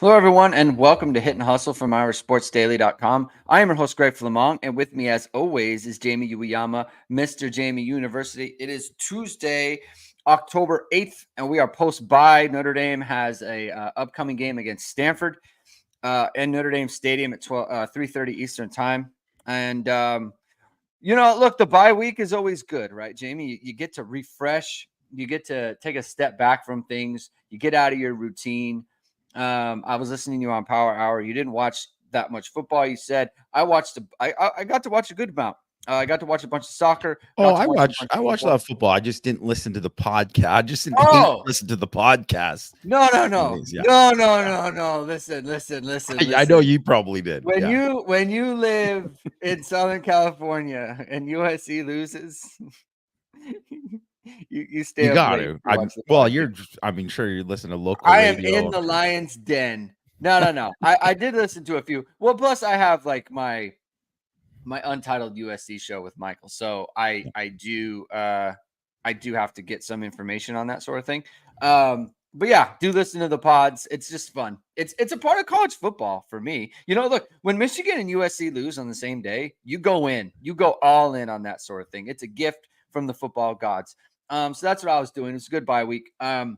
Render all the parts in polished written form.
Hello, everyone, and welcome to Hit and Hustle from IrishSportsDaily.com. I am your host, Greg Flamong, and with me, as always, is Jamie Uwiyama, Mr. Jamie University. It is Tuesday, October 8th, and we are post-bye. Notre Dame has a upcoming game against Stanford in Notre Dame Stadium at 3:30 Eastern Time. And, look, the bye week is always good, right, Jamie? You get to refresh. You get to take a step back from things. You get out of your routine. I was listening to you on Power Hour. You didn't watch that much football. You said I got to watch a good amount. I got to watch a bunch of soccer. Oh, Got to watch a bunch I of watched a football. lot of football. I just didn't listen to the podcast. I just didn't Oh, listen to the podcast. no. Yeah. No. Listen. I know you probably did. When Yeah. you live in Southern California and USC loses, you stay You up got late to. to watch the Well, podcast. sure you listen to local I am in radio. the lion's den. No. I did listen to a few. Well, plus I have like my untitled USC show with Michael, so I do have to get some information on that sort of thing. But yeah, do listen to the pods. It's just fun. It's a part of college football for me. Look, when Michigan and USC lose on the same day, you go all in on that sort of thing. It's a gift from the football gods. So that's what I was doing. It's a good bye week. Coming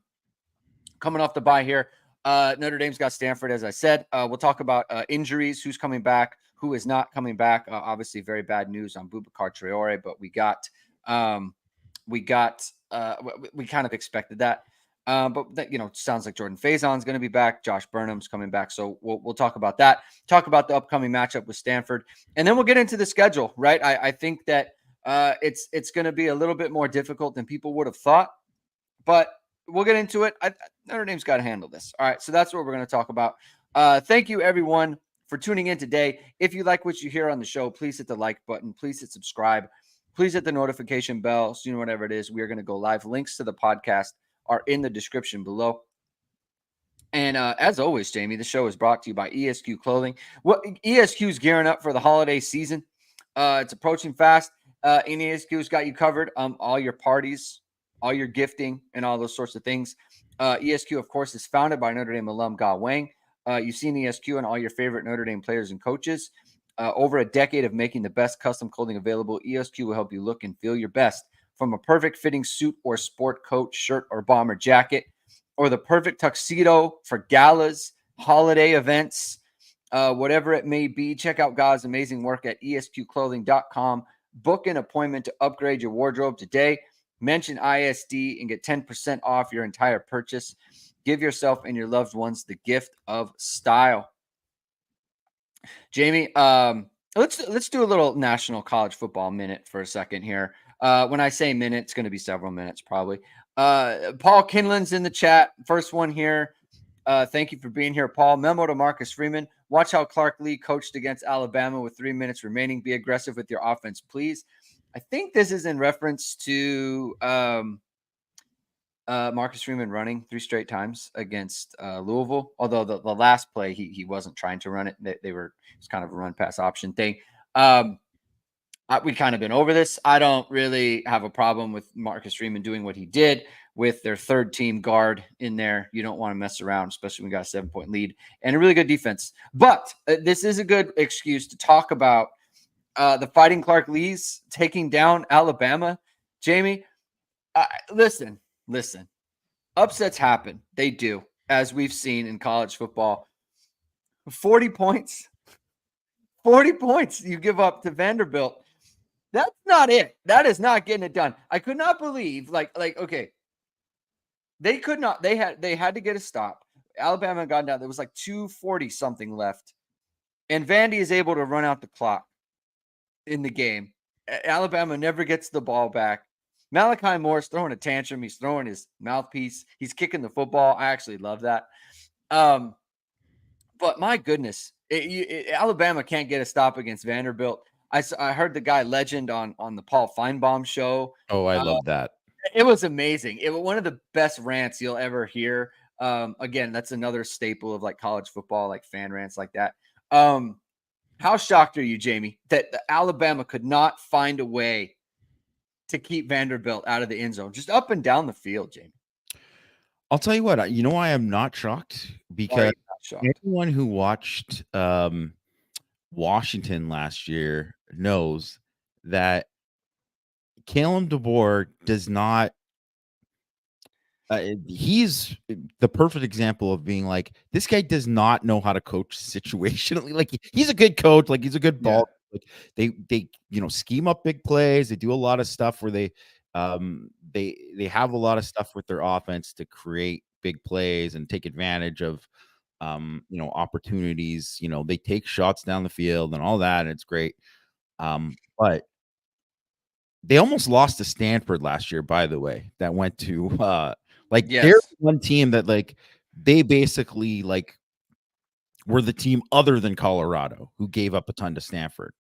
off the bye here, Notre Dame's got Stanford, as I said. We'll talk about injuries, who's coming back, who is not coming back. Obviously, very bad news on Boubacar Traore, but we kind of expected that. But that, sounds like Jordan Faison's going to be back. Josh Burnham's coming back. So we'll talk about that. Talk about the upcoming matchup with Stanford, and then we'll get into the schedule. Right? I think that it's going to be a little bit more difficult than people would have thought, but we'll get into it. Notre Dame's got to handle this. All right, so that's what we're going to talk about. Thank you, everyone, for tuning in today. If you like what you hear on the show, please hit the like button. Please hit subscribe. Please hit the notification bell so you know whatever it is. We are going to go live. Links to the podcast are in the description below. And as always, Jamie, the show is brought to you by ESQ Clothing. ESQ's gearing up for the holiday season. It's approaching fast. And ESQ's got you covered. All your parties, all your gifting, and all those sorts of things. ESQ, of course, is founded by Notre Dame alum Ge Wang. You've seen ESQ and all your favorite Notre Dame players and coaches. Over a decade of making the best custom clothing available, ESQ will help you look and feel your best. From a perfect fitting suit or sport coat, shirt, or bomber jacket, or the perfect tuxedo for galas, holiday events, whatever it may be, check out Ge's amazing work at esqclothing.com. Book an appointment to upgrade your wardrobe today. Mention ISD and get 10% off your entire purchase. Give yourself and your loved ones the gift of style. Jamie, let's do a little National College Football minute for a second here. When I say minute, it's going to be several minutes probably. Paul Kinlan's in the chat. First one here. Thank you for being here, Paul. Memo to Marcus Freeman. Watch how Clark Lee coached against Alabama with 3 minutes remaining. Be aggressive with your offense, please. I think this is in reference to Marcus Freeman running 3 straight times against Louisville. Although the last play, he wasn't trying to run it. It's kind of a run pass option thing. We kind of been over this. I don't really have a problem with Marcus Freeman doing what he did with their third team guard in there. You don't want to mess around, especially when we got a 7-point lead and a really good defense. But this is a good excuse to talk about the Fighting Clark Lees taking down Alabama. Jamie, listen. Upsets happen. They do, as we've seen in college football. 40 points. 40 points you give up to Vanderbilt. That's not it. That is not getting it done. I could not believe, okay, they could not. They had to get a stop. Alabama got down. There was like 2:40 something left, and Vandy is able to run out the clock in the game. Alabama never gets the ball back. Malachi Moore's throwing a tantrum. He's throwing his mouthpiece. He's kicking the football. I actually love that. But my goodness, Alabama can't get a stop against Vanderbilt. I heard the guy Legend on the Paul Feinbaum show. Oh, I love that. It was amazing. It was one of the best rants you'll ever hear. Again, that's another staple of like college football, like fan rants like that. How shocked are you, Jamie, that Alabama could not find a way to keep Vanderbilt out of the end zone, just up and down the field, Jamie? I'll tell you what, I am not shocked because Shocked. anyone who watched Washington last year knows that Kalen DeBoer does not. He's the perfect example of being like, this guy does not know how to coach situationally. Like he's a good coach, like he's a good Yeah. ball. Like they scheme up big plays. They do a lot of stuff where they have a lot of stuff with their offense to create big plays and take advantage of opportunities. They take shots down the field and all that, and it's great. But they almost lost to Stanford last year, by the way. That went to they're Yes. one team that they basically were the team other than Colorado who gave up a ton to Stanford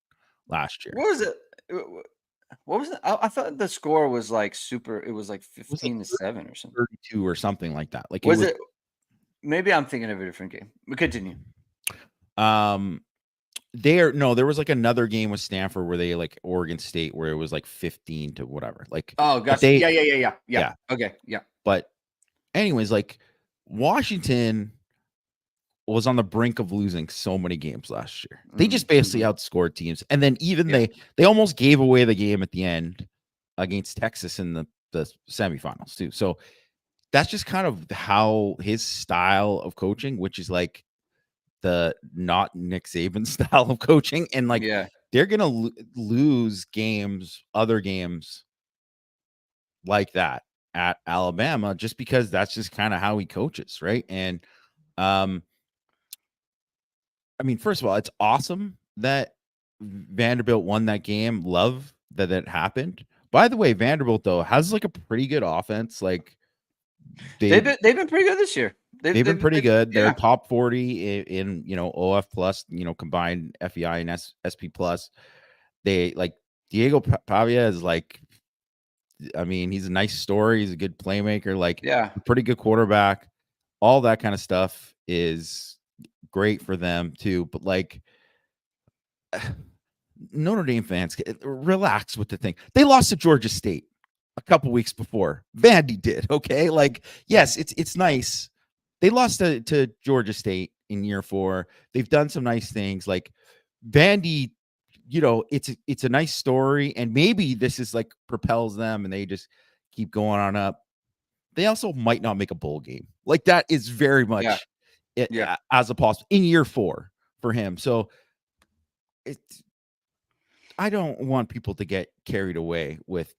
last year. What was it? What was it? I thought the score was like super. It was like It was like 15-7 or something. 32 or something like that. Like it Was was it? Maybe I'm thinking of a different game. But continue. there was like another game with Stanford where they Oregon State where it was like 15 to whatever. Oh, But gotcha. Yeah. yeah. Okay. Yeah. But anyways, Washington was on the brink of losing so many games last year. They just basically outscored teams. And then even they almost gave away the game at the end against Texas in the semifinals too. So that's just kind of how his style of coaching, which is like the not Nick Saban style of coaching. And Yeah. they're going to lose other games like that at Alabama, just because that's just kind of how he coaches. Right. And, I mean, first of all, it's awesome that Vanderbilt won that game. Love that it happened. By the way, Vanderbilt though has a pretty good offense. They've been pretty good this year. They've been pretty good. They're Yeah. top 40 in OF plus, combined FEI and SP plus. They Diego Pavia is I mean, he's a nice story. He's a good playmaker, Yeah. a pretty good quarterback. All that kind of stuff is great for them too. But Notre Dame fans, relax with the thing. They lost to Georgia State a couple weeks before. Vandy did. Okay. Yes, it's nice. They lost to Georgia State in year 4. They've done some nice things. Vandy, it's a nice story. And maybe this is propels them and they just keep going on up. They also might not make a bowl game. That is very much it as a possible in year 4 for him. So I don't want people to get carried away with,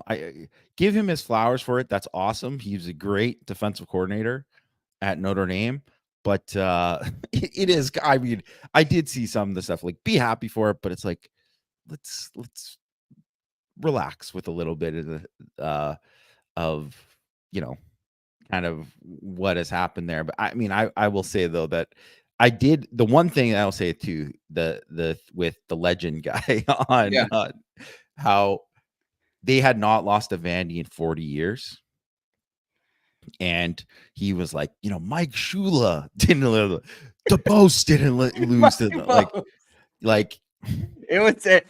I give him his flowers for it. That's awesome. He's a great defensive coordinator at Notre Dame, but it is, I mean, I did see some of the stuff, be happy for it, but it's let's relax with a little bit of the of kind of what has happened there. But I mean, I will say though that the one thing I'll say too, the with the legend guy on how they had not lost a Vandy in 40 years. And he was like, Mike Shula didn't the Post didn't lose to it would say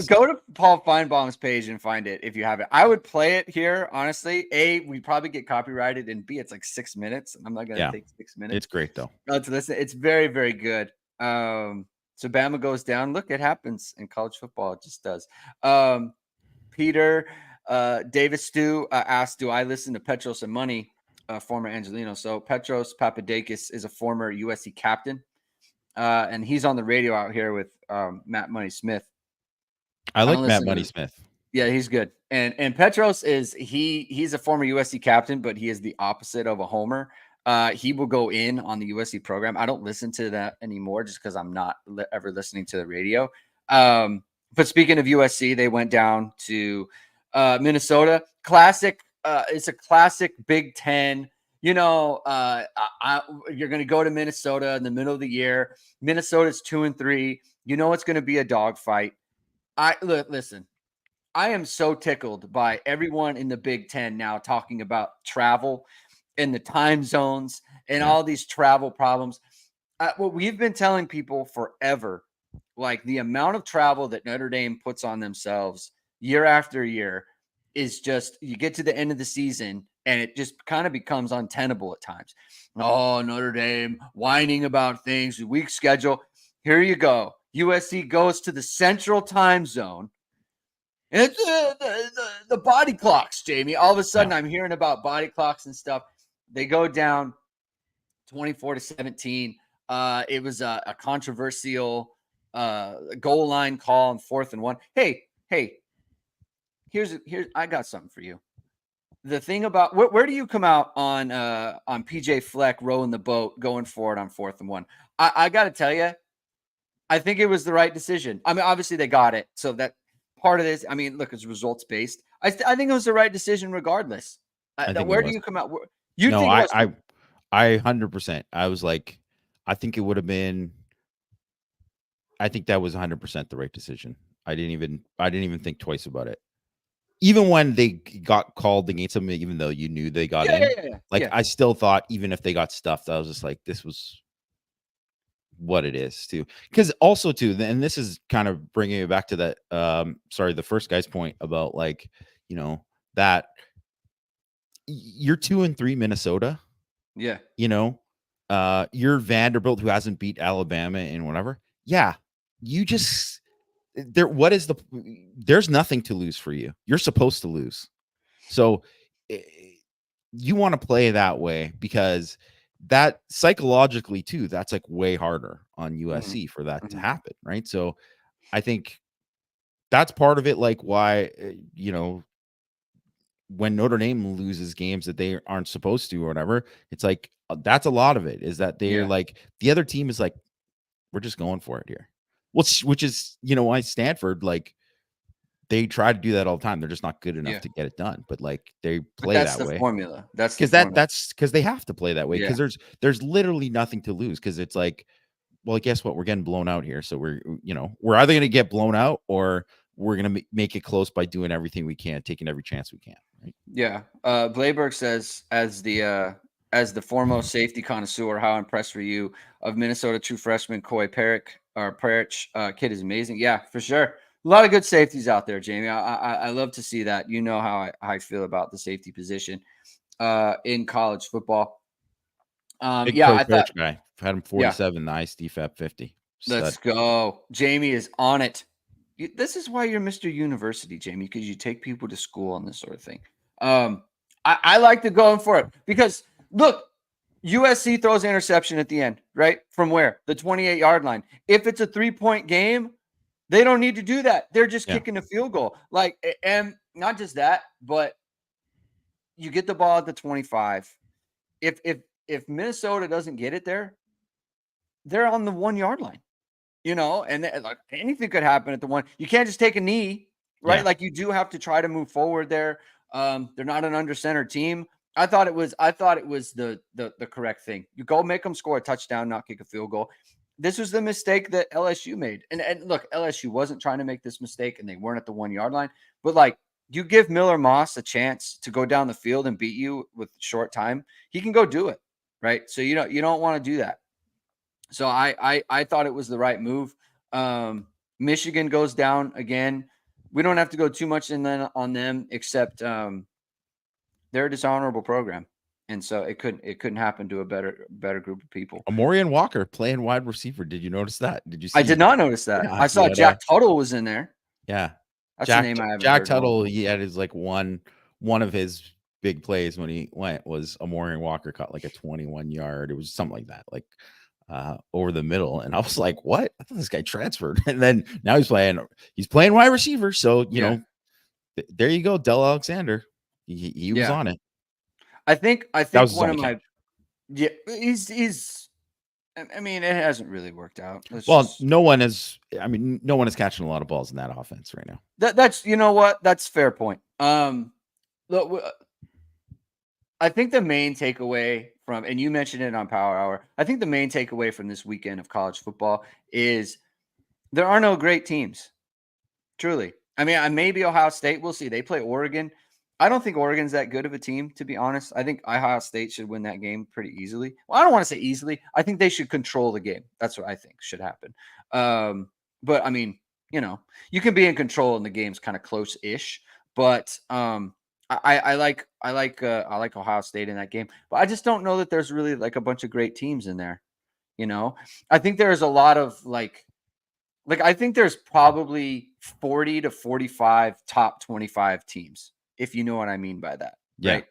go to Paul Feinbaum's page and find it if you have it. I would play it here, honestly. A, we probably get copyrighted, and B, it's 6 minutes. I'm not gonna take 6 minutes. It's great though. To listen. It's very, very good. So Bama goes down. Look, it happens in college football. It just does. Peter Davis Stu asked, do I listen to Petros and Money, former Angelino? So Petros Papadakis is a former USC captain. And he's on the radio out here with Matt Money Smith. I like Matt Money Smith. Yeah, he's good. And Petros he's a former USC captain, but he is the opposite of a homer. He will go in on the USC program. I don't listen to that anymore just because I'm not ever listening to the radio. But speaking of USC, they went down to Minnesota. Classic. It's a classic Big Ten. You're going to go to Minnesota in the middle of the year. Minnesota's 2-3. It's going to be a dogfight. Listen. I am so tickled by everyone in the Big Ten now talking about travel and the time zones and all these travel problems. What we've been telling people forever, the amount of travel that Notre Dame puts on themselves year after year is just, you get to the end of the season And it just kind of becomes untenable at times. Oh, Notre Dame whining about things, weak schedule. Here you go. USC goes to the Central Time Zone. And it's the body clocks, Jamie. All of a sudden, I'm hearing about body clocks and stuff. They go down 24-17. It was a controversial goal line call on 4th and 1. Hey, here's I got something for you. The thing about where do you come out on PJ Fleck rowing the boat going forward on 4th and 1? I got to tell you, I think it was the right decision. I mean, obviously they got it, so that part of this. I mean, look, it's results based. I think it was the right decision regardless. I think it Where do was. you come out? You No, think it was? I 100%. I was like, I think it would have been. I think that was 100% the right decision. I didn't even think twice about it. Even when they got called against them, even though you knew they got in, like I still thought, even if they got stuffed, I was just like, this was what it is too. Because also too, and this is kind of bringing it back to that. The first guy's point about like, that you're 2-3 Minnesota. Yeah. You're Vanderbilt who hasn't beat Alabama in whatever. Yeah, you just there's nothing to lose for you. You're supposed to lose. So you want to play that way because that psychologically too, that's like way harder on USC for that to happen. Right. So I think that's part of it. Like why, when Notre Dame loses games that they aren't supposed to or whatever, it's like, that's a lot of it is that they're like, the other team is like, we're just going for it here. Which is, why Stanford, like, they try to do that all the time. They're just not good enough to get it done. But like they play that way. Formula. That's that's because they have to play that way because Yeah. there's literally nothing to lose because it's like, well, guess what? We're getting blown out here. So we're either going to get blown out or we're going to make it close by doing everything we can, taking every chance we can. Right? Yeah. Blayberg says, as the foremost safety connoisseur, how impressed were you of Minnesota true freshman Coby Peric? Kid is amazing. Yeah, for sure. A lot of good safeties out there, Jamie. I love to see that. You know how I feel about the safety position in college football. Big Yeah, Coby I thought. guy. Had him 47, the ISDFAP 50. Let's go. Jamie is on it. This is why you're Mr. University, Jamie, because you take people to school on this sort of thing. I like to go in for it because look, USC throws an interception at the end, right? From where? The 28-yard line. If it's a 3-point game, they don't need to do that. They're just kicking a field goal. Like, and not just that, but you get the ball at the 25. If Minnesota doesn't get it there, they're on the 1-yard line. And like anything could happen at the one. You can't just take a knee, right? Yeah. Like you do have to try to move forward there. They're not an under center team. I thought it was the correct thing. You go make them score a touchdown, not kick a field goal. This was the mistake that LSU made. And look, LSU wasn't trying to make this mistake and they weren't at the 1-yard line. But like you give Miller Moss a chance to go down the field and beat you with short time, he can go do it, right? So you don't want to do that. So I thought it was the right move. Michigan goes down again. We don't have to go too much on them, except they're a dishonorable program, and so it couldn't happen to a better group of people. Amorian Walker playing wide receiver. Did you notice that? Did you see? I did not notice that. Yeah, I saw Jack Tuttle was in there. Yeah, that's the name I haven't Jack heard Tuttle. He had his like one of his big plays when he went was Amorian Walker caught like a 21-yard. It was something like that, like over the middle. And I was like, what? I thought this guy transferred. And then now he's playing wide receiver. So, there you go. Del Alexander. He was on it. I think one of my, he's, I mean, it hasn't really worked out. No one is catching a lot of balls in that offense right now. That's, you know what? That's a fair point. Look, I think the main takeaway from, and you mentioned it on Power Hour, I think the main takeaway from this weekend of college football is there are no great teams. Truly. I mean, maybe Ohio State, we'll see. They play Oregon. I don't think Oregon's that good of a team, to be honest. I think Ohio State should win that game pretty easily. Well, I don't want to say easily. I think they should control the game. That's what I think should happen. But I mean, you can be in control and the game's kind of close-ish. But I like Ohio State in that game, but I just don't know that there's really like a bunch of great teams in there. I think there's a lot of like I think there's probably 40 to 45 top 25 teams, if you know what I mean by that, Yeah. right?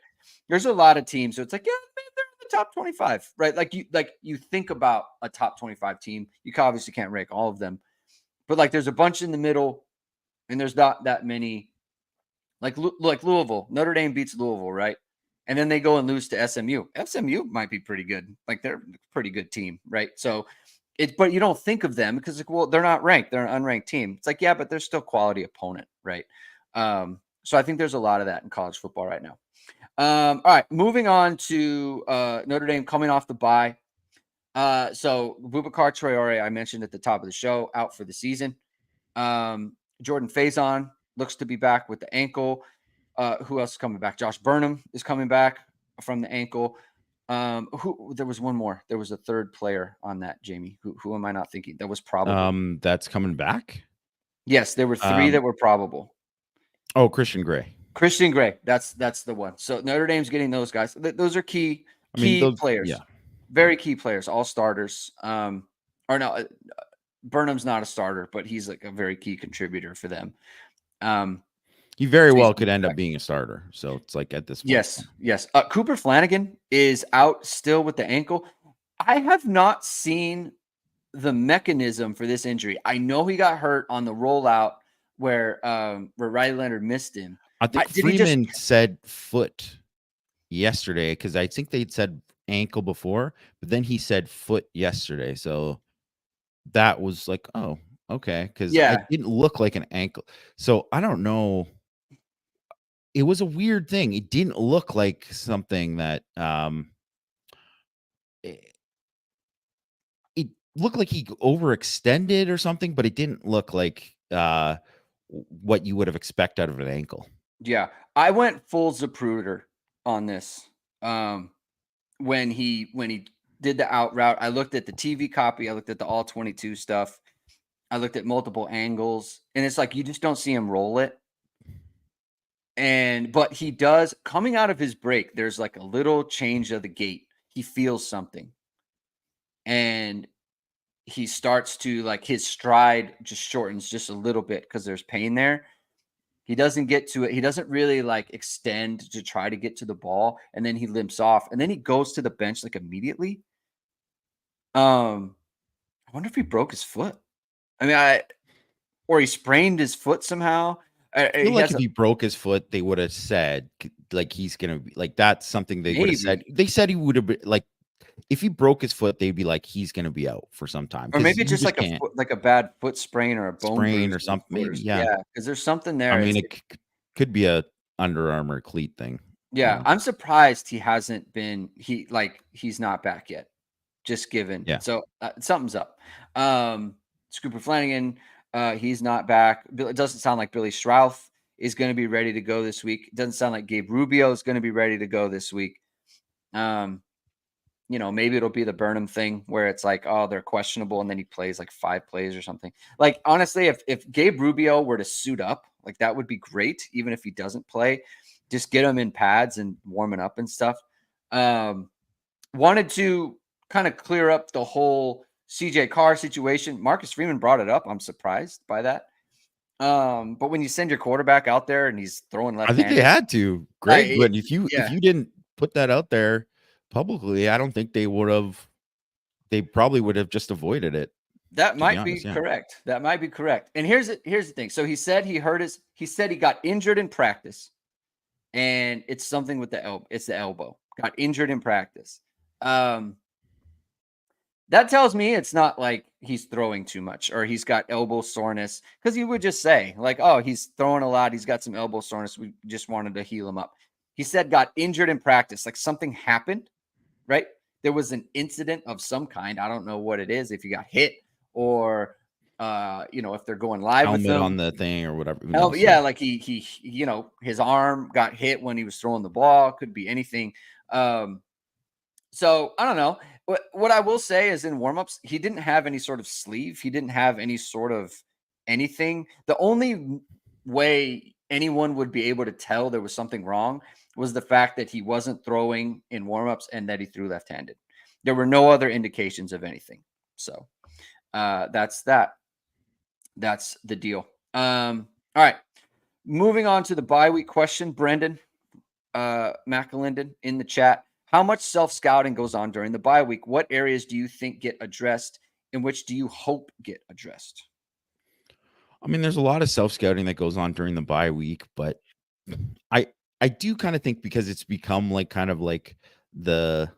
There's a lot of teams, so it's like, yeah, they're in the top 25, right? Like you think about a top 25 team, you obviously can't rank all of them, but like there's a bunch in the middle, and there's not that many. Like Louisville, Notre Dame beats Louisville, right? And then they go and lose to SMU. SMU might be pretty good. Like they're a pretty good team, right? So but you don't think of them because like, well, they're not ranked. They're an unranked team. It's like, yeah, but they're still quality opponent, right? So I think there's a lot of that in college football right now. All right, moving on to Notre Dame coming off the bye. So Boubacar Traore, I mentioned at the top of the show, out for the season. Jordan Faison looks to be back with the ankle. Who else is coming back? Josh Burnham is coming back from the ankle. Who there was one more. There was a third player on that, Jamie. Who am I not thinking? That was probable. That's coming back. Yes, there were three that were probable. Oh, Christian Gray. Christian Gray. That's the one. So Notre Dame's getting those guys. Those are key players. Yeah. Very key players, all starters. Or no, Burnham's not a starter, but he's like a very key contributor for them. He very well could end up being a starter. So it's like at this point. Yes. Cooper Flanagan is out still with the ankle. I have not seen the mechanism for this injury. I know he got hurt on the rollout where Riley Leonard missed him. I think Freeman said foot yesterday because I think they'd said ankle before, but then he said foot yesterday. So that was like, oh, okay. Because it didn't look like an ankle. So I don't know. It was a weird thing. It didn't look like something that it looked like he overextended or something, but it didn't look like what you would have expected out of an ankle. Yeah, I went full Zapruder on this. When he did the out route, I looked at the TV copy, I looked at the all 22 stuff, I looked at multiple angles, and it's like you just don't see him roll it. But he does coming out of his break. There's like a little change of the gait. He feels something, and he starts to like his stride just shortens just a little bit because there's pain there. He doesn't get to it. He doesn't really like extend to try to get to the ball, and then he limps off, and then he goes to the bench like immediately. I wonder if he broke his foot. I mean, or he sprained his foot somehow. I feel like if he broke his foot, they would have said like he's gonna be like that's something they would have said. They said he would have been like if he broke his foot, they'd be like he's gonna be out for some time. Or maybe just like a bad foot sprain or a bone sprain or something. Maybe, yeah, because there's something there. I mean, it could be a Under Armour cleat thing. Yeah, I'm surprised he hasn't been. He's not back yet. Just given, so something's up. Cooper Flanagan. He's not back. It doesn't sound like Billy Strouth is going to be ready to go this week. It doesn't sound like Gabe Rubio is going to be ready to go this week. Maybe it'll be the Burnham thing where it's like, oh, they're questionable, and then he plays like 5 plays or something. Like, honestly, if Gabe Rubio were to suit up, like that would be great, even if he doesn't play. Just get him in pads and warming up and stuff. Wanted to kind of clear up the whole CJ Carr situation. Marcus Freeman brought it up. I'm surprised by that. But when you send your quarterback out there and he's throwing left-handed, I think they had to, Greg. But if you didn't put that out there publicly, I don't think they would have. They probably would have just avoided it. That might be correct. That might be correct. And here's the thing. So he said he said he got injured in practice, and it's something with the elbow. It's the elbow. Got injured in practice. That tells me it's not like he's throwing too much or he's got elbow soreness, because you would just say like, oh, he's throwing a lot. He's got some elbow soreness. We just wanted to heal him up. He said got injured in practice, like something happened, right? There was an incident of some kind. I don't know what it is. If you got hit or, if they're going live helmet with him on the thing or whatever. Like he, his arm got hit when he was throwing the ball. Could be anything. So I don't know. What I will say is in warmups, he didn't have any sort of sleeve. He didn't have any sort of anything. The only way anyone would be able to tell there was something wrong was the fact that he wasn't throwing in warmups and that he threw left-handed. There were no other indications of anything. So that's that. That's the deal. All right. Moving on to the bye week question, Brendan McAlinden in the chat. How much self-scouting goes on during the bye week? What areas do you think get addressed, and which do you hope get addressed? I mean, there's a lot of self-scouting that goes on during the bye week, but I I do kind of think because it's become like kind of like the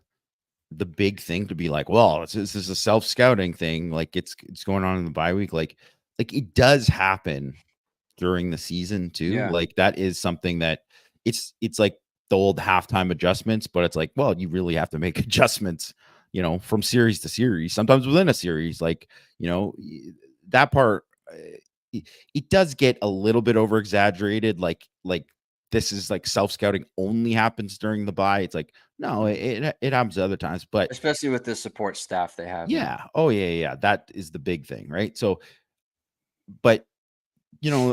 the big thing to be like, well, this is a self-scouting thing, like it's going on in the bye week, like it does happen during the season too. Yeah. Like that is something that it's like the old halftime adjustments, but it's like, well, you really have to make adjustments, from series to series, sometimes within a series. Like, that part, it does get a little bit over exaggerated. Like this is like self scouting only happens during the bye. It's like, no, it happens other times, but Especially with the support staff they have. yeah, oh yeah, that is the big thing, right? So, but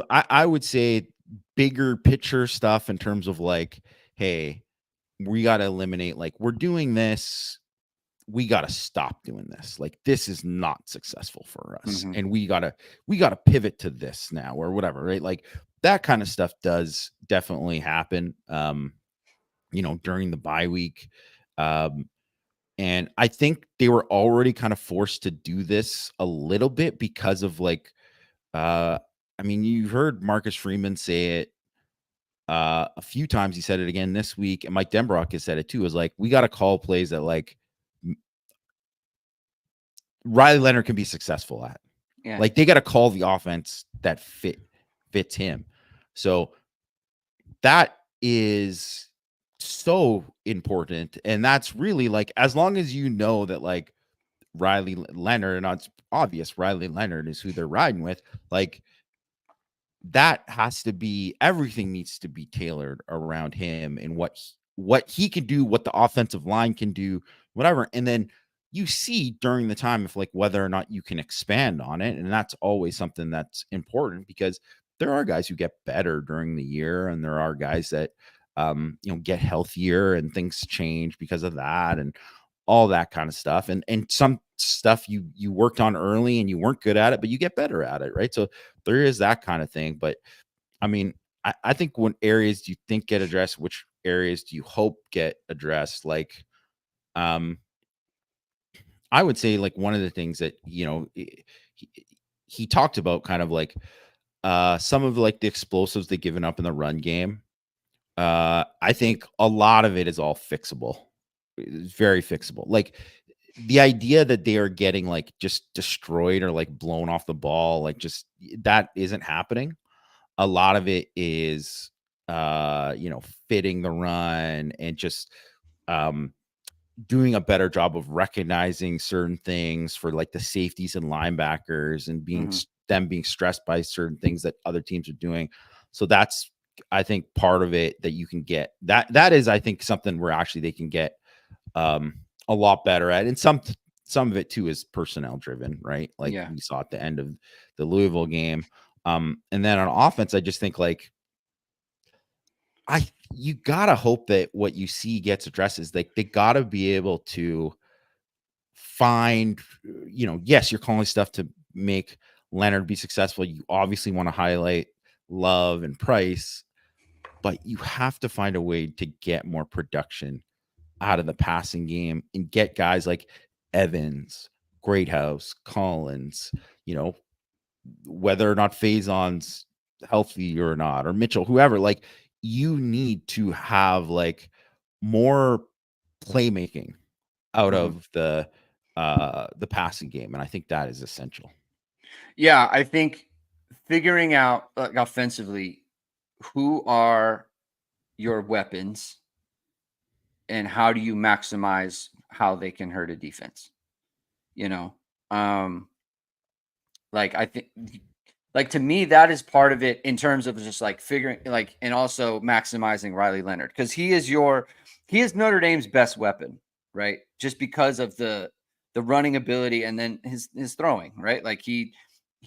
I would say bigger picture stuff in terms of like, hey, we got to eliminate, like, we're doing this. We got to stop doing this. Like, this is not successful for us. Mhm. And we got to pivot to this now or whatever, right? Like that kind of stuff does definitely happen, during the bye week. Um, and I think they were already kind of forced to do this a little bit because of like, I mean, you've heard Marcus Freeman say it a few times. He said it again this week, and Mike Denbrock has said it too. Is like, we got to call plays that like Riley Leonard can be successful at. Yeah. Like they got to call the offense that fits him. So that is so important, and that's really like, as long as you know that like Riley Leonard, and it's obvious Riley Leonard is who they're riding with, like that has to be, everything needs to be tailored around him and what he can do, what the offensive line can do, whatever. And then you see during the time if like whether or not you can expand on it. And that's always something that's important because there are guys who get better during the year and there are guys that get healthier and things change because of that and all that kind of stuff. And some stuff you worked on early and you weren't good at it, but you get better at it, right? So there is that kind of thing. But I mean, I think what areas do you think get addressed? Which areas do you hope get addressed? Like, um, I would say like one of the things that, he, he talked about kind of like some of like the explosives they've given up in the run game. I think a lot of it is all fixable. It's very fixable. Like the idea that they are getting like just destroyed or like blown off the ball, like just that isn't happening. A lot of it is fitting the run and just um doing a better job of recognizing certain things for like the safeties and linebackers and Mhm. them being stressed by certain things that other teams are doing. So that's, I think, part of it that you can get. That is, I think, something where actually they can get um a lot better at. And some of it too is personnel driven, right? Like Yeah. we saw at the end of the Louisville game. And then on offense, I just think like you gotta hope that what you see gets addressed is like they gotta be able to find, yes, you're calling stuff to make Leonard be successful. You obviously want to highlight Love and Price, but you have to find a way to get more production out of the passing game and get guys like Evans, Greathouse, Collins, whether or not Faison's healthy or not, or Mitchell, whoever, like you need to have like more playmaking out Mhm. of the passing game. And I think that is essential. Yeah, I think figuring out like offensively who are your weapons and how do you maximize how they can hurt a defense. You know, um, like I think, like to me, that is part of it in terms of just like figuring, like, and also maximizing Riley Leonard because he is Notre Dame's best weapon, right? Just because of the running ability and then his throwing, right? Like he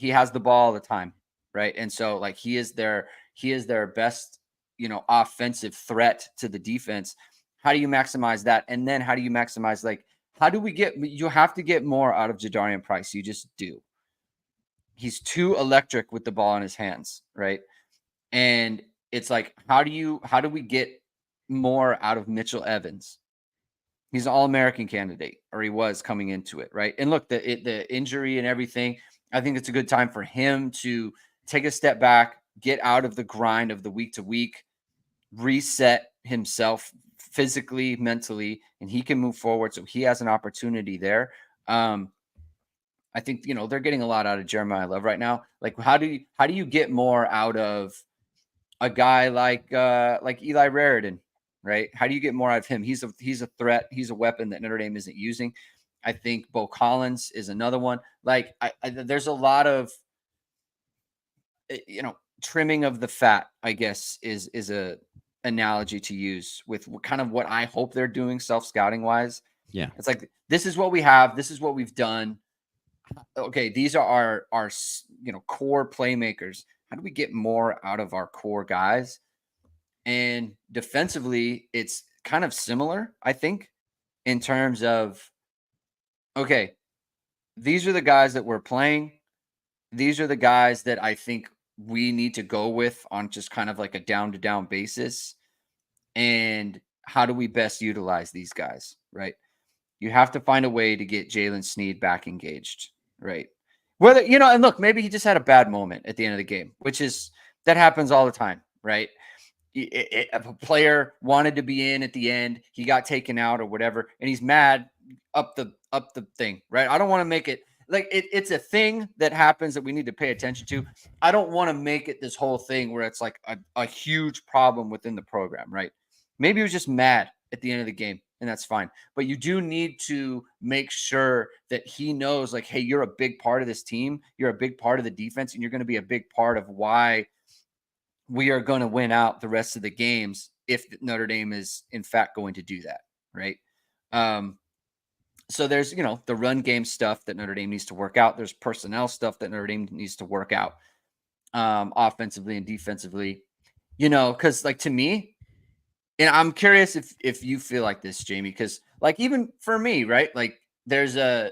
has the ball all the time, right? And so like he is their He is their best, offensive threat to the defense. How do you maximize that? And then how do you maximize, like, how do we get, you have to get more out of Jadarian Price. You just do. He's too electric with the ball in his hands, right? And it's like, how do we get more out of Mitchell Evans? He's an All-American candidate, or he was coming into it, right? And look, the injury and everything, I think it's a good time for him to take a step back, get out of the grind of the week to week, reset himself physically, mentally, and he can move forward. So he has an opportunity there. I think they're getting a lot out of Jeremiah Love right now. Like, how do you get more out of a guy like Eli Raridan, right? How do you get more out of him? He's a threat. He's a weapon that Notre Dame isn't using. I think Bo Collins is another one. Like, there's a lot of trimming of the fat, I guess, is a analogy to use with kind of what I hope they're doing self-scouting wise. Yeah. It's like, this is what we have. This is what we've done. Okay, these are our core playmakers. How do we get more out of our core guys? And defensively, it's kind of similar, I think, in terms of, okay, these are the guys that we're playing. These are the guys that I think we need to go with on just kind of like a down to down basis. And how do we best utilize these guys, right? You have to find a way to get Jalen Sneed back engaged, right? Whether, and look, maybe he just had a bad moment at the end of the game, that happens all the time, right? If a player wanted to be in at the end, he got taken out or whatever, and he's mad up the thing, right? I don't want to make it like it's a thing that happens that we need to pay attention to. I don't want to make it this whole thing where it's like a huge problem within the program, right? Maybe he was just mad at the end of the game, and that's fine. But you do need to make sure that he knows, like, hey, you're a big part of this team. You're a big part of the defense, and you're going to be a big part of why we are going to win out the rest of the games if Notre Dame is in fact going to do that, right? So there's, the run game stuff that Notre Dame needs to work out. There's personnel stuff that Notre Dame needs to work out, offensively and defensively, because, like, to me, and I'm curious if you feel like this, Jamie, because, like, even for me, right, like, there's I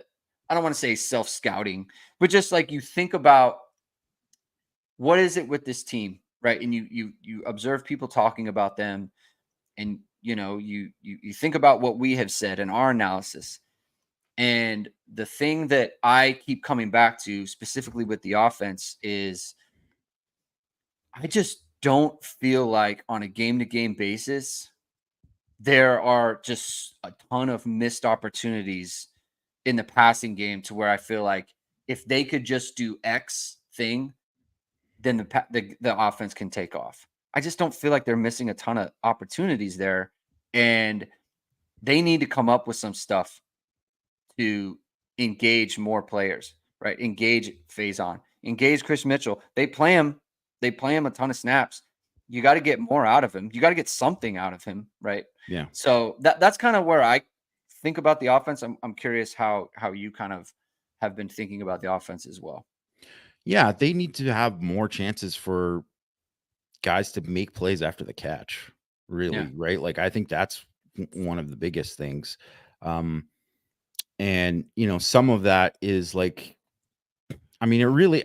don't want to say self-scouting, but just like you think about what is it with this team, right? And you observe people talking about them, and you think about what we have said in our analysis. And the thing that I keep coming back to specifically with the offense is I just don't feel like on a game-to-game basis there are just a ton of missed opportunities in the passing game to where I feel like if they could just do X thing, then the offense can take off. I just don't feel like they're missing a ton of opportunities there, and they need to come up with some stuff to engage more players, right? Engage Faison, engage Chris Mitchell. They play him a ton of snaps. You got to get more out of him. You got to get something out of him, right? Yeah. So that's kind of where I think about the offense. I'm curious how you kind of have been thinking about the offense as well. Yeah, they need to have more chances for guys to make plays after the catch, really, Yeah. right? Like, I think that's one of the biggest things. And, some of that is like, I mean, it really,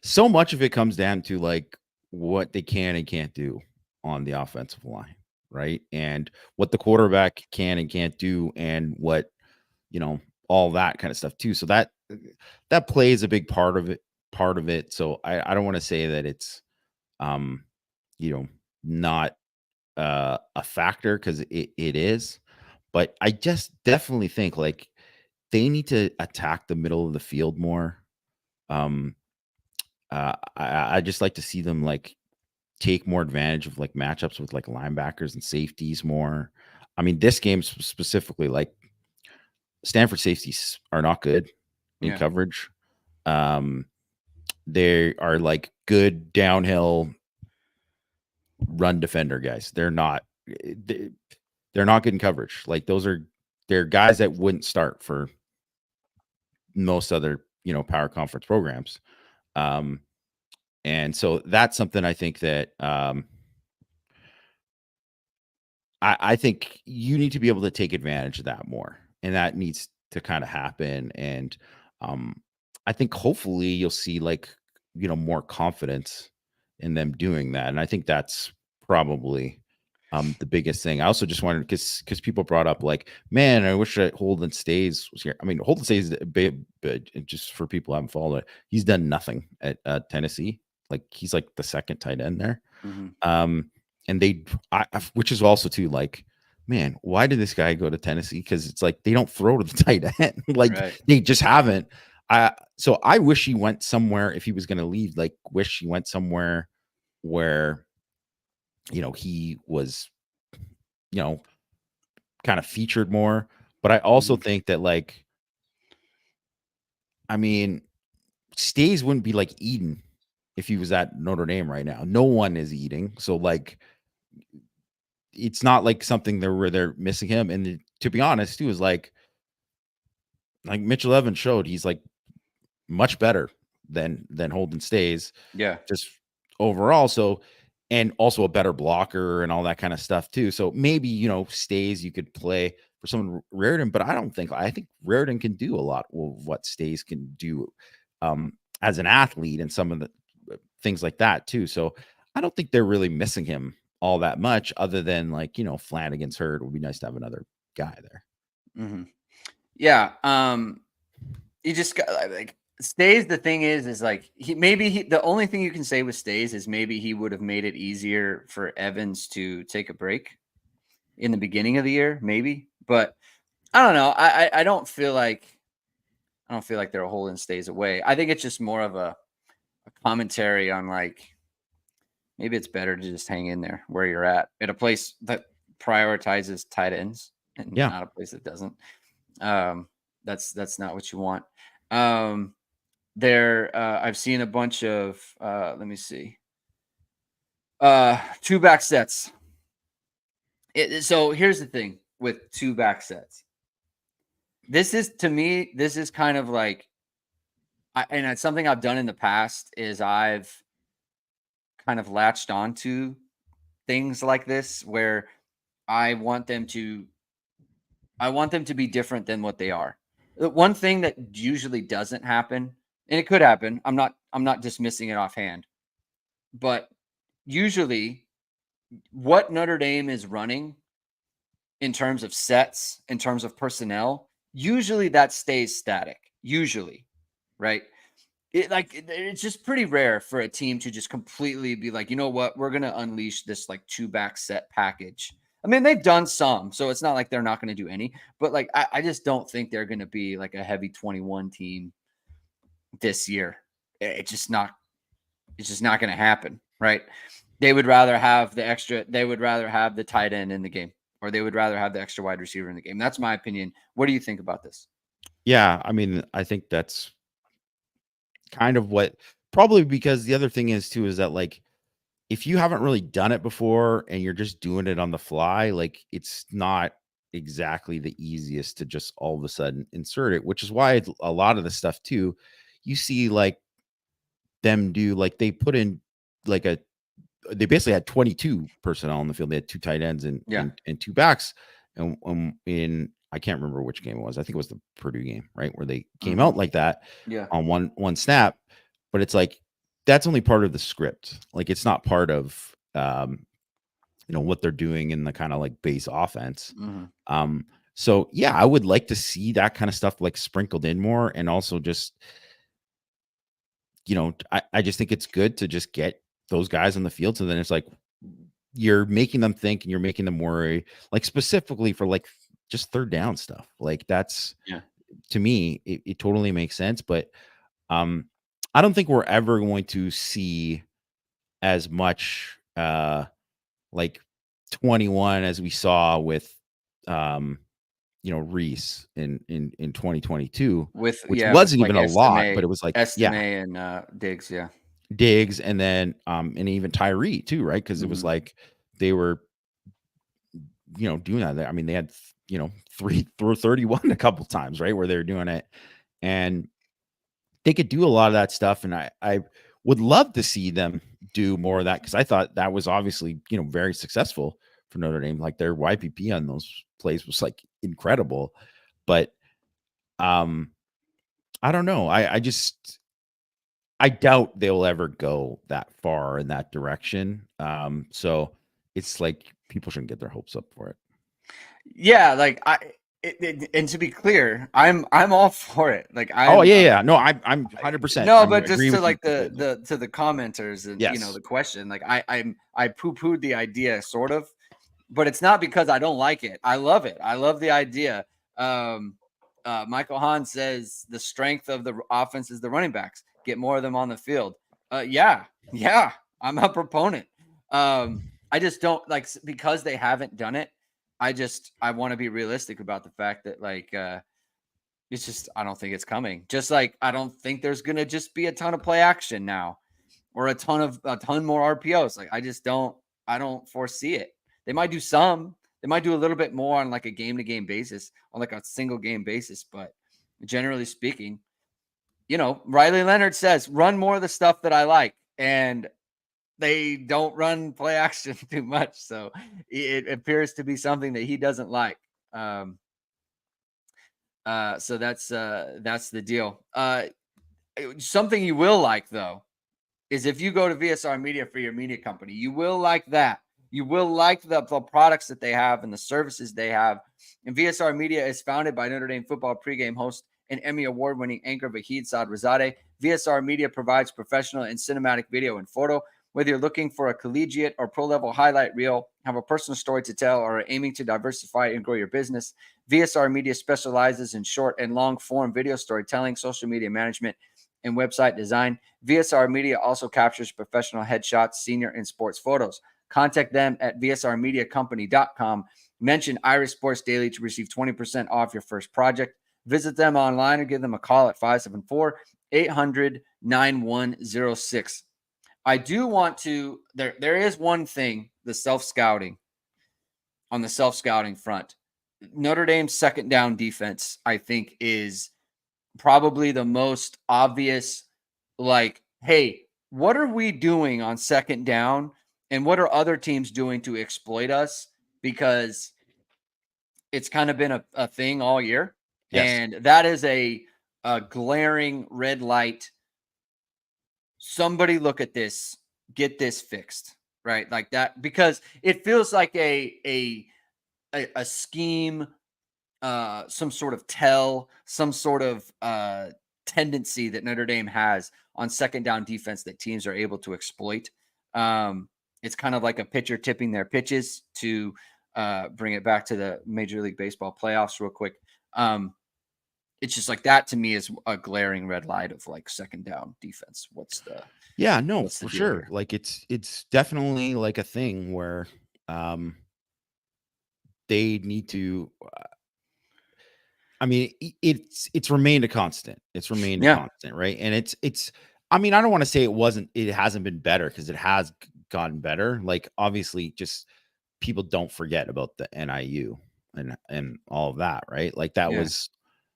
so much of it comes down to like what they can and can't do on the offensive line, right? And what the quarterback can and can't do, and what, all that kind of stuff too. So that plays a big part of it. So I don't want to say that it's, not a factor, because it is, but I just definitely think like they need to attack the middle of the field more. I just like to see them like take more advantage of like matchups with like linebackers and safeties more. I mean, this game specifically, like, Stanford safeties are not good in coverage. They are like good downhill run defender guys. They're not good in coverage. Like, they're guys that wouldn't start for most other, power conference programs. And so that's something I think that I think you need to be able to take advantage of that more, and that needs to kind of happen. And um, I think hopefully you'll see like more confidence in them doing that, and I think that's probably the biggest thing. I also just wanted because people brought up like, man, I wish that Holden Stays was here. I mean, Holden Stays is a big, but just for people who haven't followed it, he's done nothing at Tennessee. Like he's like the second tight end there. Mm-hmm. And which is also too like, man, why did this guy go to Tennessee? Because it's like they don't throw to the tight end, like Right. they just haven't. So I wish he went somewhere if he was going to leave. Like, wish he went somewhere where he was, kind of featured more. But I also Mm-hmm. think that like, I mean, Stays wouldn't be like Eden if he was at Notre Dame right now. No one is eating. So like it's not like something there where they're missing him. And to be honest, too, is like Mitchell Evans showed he's like much better than Holden Stays Yeah. just overall. So and also a better blocker and all that kind of stuff too. So maybe Stays you could play for someone Raritan, but I think Raritan can do a lot of what Stays can do as an athlete and some of the things like that too. So I don't think they're really missing him all that much, other than like Flanagan's hurt. It would be nice to have another guy there. Mm-hmm. Yeah. You just got like Stays. The thing is like the only thing you can say with Stays is maybe he would have made it easier for Evans to take a break in the beginning of the year, maybe. But I don't know. I don't feel like they're a hole in Stays away. I think it's just more of a commentary on like maybe it's better to just hang in there where you're at a place that prioritizes tight ends and Yeah. not a place that doesn't. That's not what you want. I've seen a bunch of let me see. Two back sets. So here's the thing with two back sets. This is to me, this is kind of like and it's something I've done in the past is I've kind of latched onto things like this where I want them to be different than what they are. The one thing that usually doesn't happen, and it could happen, I'm not dismissing it offhand, but usually what Notre Dame is running in terms of sets, in terms of personnel, usually that stays static. Usually, right? It's just pretty rare for a team to just completely be like, you know what, we're gonna unleash this like two back set package. I mean, they've done some, so it's not like they're not going to do any, but like I just don't think they're going to be like a heavy 21 team this year. It's just not going to happen, right? They would rather have the tight end in the game, or they would rather have the extra wide receiver in the game. That's my opinion. What do you think about this? Yeah, I mean, I think that's kind of what, probably because the other thing is too is that like if you haven't really done it before and you're just doing it on the fly, like it's not exactly the easiest to just all of a sudden insert it, which is why a lot of the stuff too, you see like them do like they put in like they basically had 22 personnel on the field. They had two tight ends and Yeah. and two backs. And in I can't remember which game it was. I think it was the Purdue game, right? Where they came out like that Yeah. on one snap. But it's like that's only part of the script. Like it's not part of what they're doing in the kind of like base offense. So yeah, I would like to see that kind of stuff like sprinkled in more, and also just I just think it's good to just get those guys on the field. So then it's like you're making them think and you're making them worry, like specifically for like just third down stuff. Like that's to me, it totally makes sense. But I don't think we're ever going to see as much like 21 as we saw with Reese in 2022, With which with wasn't like even a lot, but it was like Estime and Diggs, yeah. Diggs, and then and even Tyree too, right? Because it was like they were doing that. I mean, they had 3 through 31 a couple times, right, where they were doing it, and they could do a lot of that stuff. And I would love to see them do more of that, because I thought that was obviously, very successful for Notre Dame. Like their YPP on those plays was like incredible. But I don't know. I doubt they'll ever go that far in that direction. So it's like people shouldn't get their hopes up for it. Yeah, like and to be clear, I'm all for it. Like Oh I'm yeah. No, I'm 100%. no, I but just agree to with you like completely. the commenters and Yes. the question, like I poo-pooed the idea sort of, but it's not because I don't like it. I love it. I love the idea. Um, Michael Hahn says the strength of the offense is the running backs. Get more of them on the field. Yeah, I'm a proponent. I just don't like because they haven't done it. I want to be realistic about the fact that like it's just I don't think it's coming. Just like I don't think there's gonna just be a ton of play action now or a ton more RPOs. Like I don't foresee it. They might do some. They might do a little bit more on like a game to game basis, on like a single game basis, but generally speaking, Riley Leonard says run more of the stuff that I like, and they don't run play action too much, so it appears to be something that he doesn't like. So that's the deal. Something you will like though is if you go to VSR Media for your media company, you will like that. You will like the products that they have and the services they have. And VSR Media is founded by Notre Dame football pregame host and Emmy award-winning anchor Vahid Sadrazadeh. VSR Media provides professional and cinematic video and photo. Whether you're looking for a collegiate or pro-level highlight reel, have a personal story to tell, or are aiming to diversify and grow your business, VSR Media specializes in short and long-form video storytelling, social media management, and website design. VSR Media also captures professional headshots, senior, and sports photos. Contact them at vsrmediacompany.com. Mention Irish Sports Daily to receive 20% off your first project. Visit them online or give them a call at 574-800-9106. I do want to, there is one thing, the self-scouting, on the self-scouting front. Notre Dame's second down defense, I think, is probably the most obvious, like, hey, what are we doing on second down? And what are other teams doing to exploit us? Because it's kind of been a thing all year. Yes. And that is a glaring red light. Somebody look at this, get this fixed, right? Like that, because it feels like a scheme, some sort of some sort of tendency that Notre Dame has on second down defense that teams are able to exploit. It's kind of like a pitcher tipping their pitches to bring it back to the Major League Baseball playoffs real quick. It's just like that to me is a glaring red light of like second down defense. Yeah, no, what's the for deal sure. here? Like it's definitely like a thing where they need to I mean, it's remained a constant. It's remained a Yeah. constant, right? And it's I mean, I don't want to say it hasn't been better, because it has gotten better. Like obviously just people don't forget about the NIU and all of that, right? Like that Yeah. was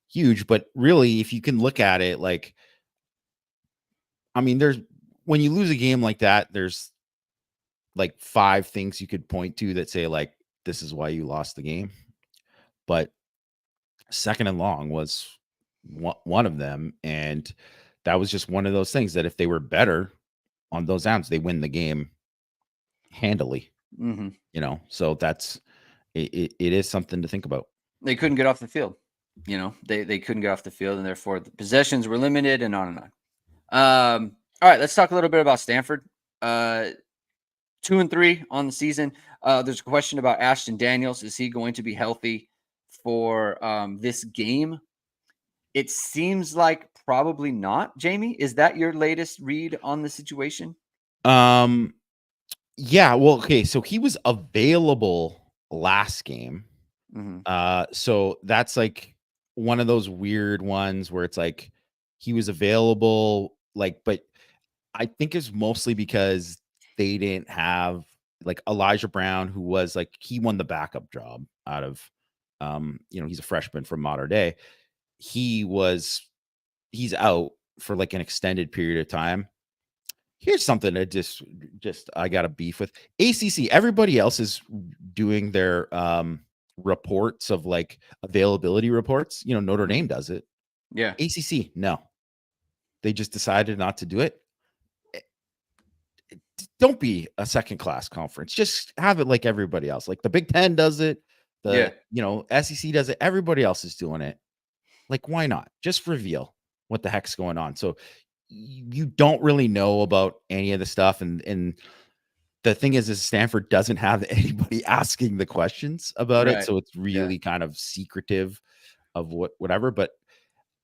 huge, but really if you can look at it, like I mean, there's when you lose a game like that, there's like 5 things you could point to that say like this is why you lost the game. But second and long was one of them, and that was just one of those things that if they were better on those downs, they win the game handily. Mm-hmm. So that's it is something to think about. They couldn't get off the field. They couldn't get off the field, and therefore the possessions were limited, and on and on. All right, let's talk a little bit about Stanford. 2-3 on the season. There's a question about Ashton Daniels. Is he going to be healthy for this game? It seems like probably not. Jamie, is that your latest read on the situation? Yeah, well, okay, so he was available last game. So that's like one of those weird ones where it's like he was available, like, but I think it's mostly because they didn't have like Elijah Brown, who was like he won the backup job out of he's a freshman from Mater Dei. He's out for like an extended period of time. Here's something that just I got a beef with. ACC, everybody else is doing their reports of like availability reports. Notre Mhm. Dame does it. Yeah. ACC, no. They just decided not to do it. Don't be a second class conference. Just have it like everybody else. Like the Big 10 does it, Yeah. the SEC does it, everybody else is doing it. Like, why not? Just reveal what the heck's going on. So you don't really know about any of the stuff. And the thing is Stanford doesn't have anybody asking the questions about it. Right. So it's Yeah. really kind of secretive of whatever. But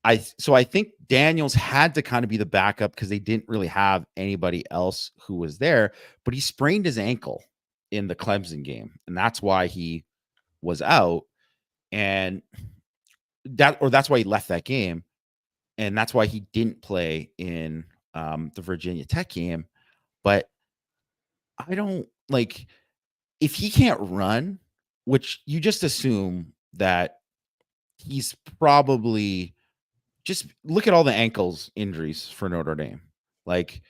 I think Daniels had to kind of be the backup because they didn't really have anybody else who was there, but he sprained his ankle in the Clemson game, and that's why he was out. And that's why he left that game. And that's why he didn't play in the Virginia Tech game. But I don't like if he can't run, which you just assume that he's probably just look at all the ankles injuries for Notre Dame. Like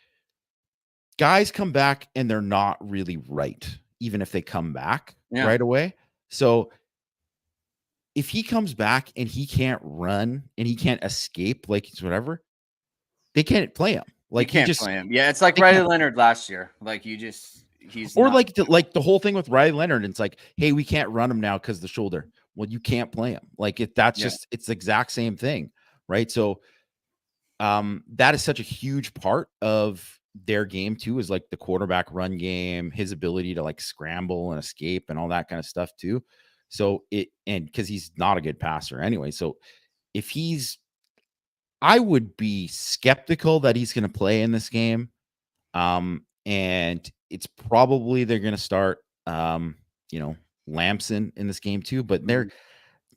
guys come back and they're not really right, even if they come back Yeah. right away. So if he comes back and he can't run and he can't escape, like it's whatever, they can't play him. You Like can't play him. Yeah, it's like they Riley can't. Leonard last year. Like he's Or not. like the whole thing with Riley Leonard, it's like, hey, we can't run him now because the shoulder. Well, you can't play him. Like that's Yeah. just it's the exact same thing, right? So that is such a huge part of their game too, is like the quarterback run game, his ability to like scramble and escape and all that kind of stuff too. So because he's not a good passer anyway. So if I would be skeptical that he's going to play in this game. And it's probably they're going to start, you know, Lamson in this game too, but Mhm.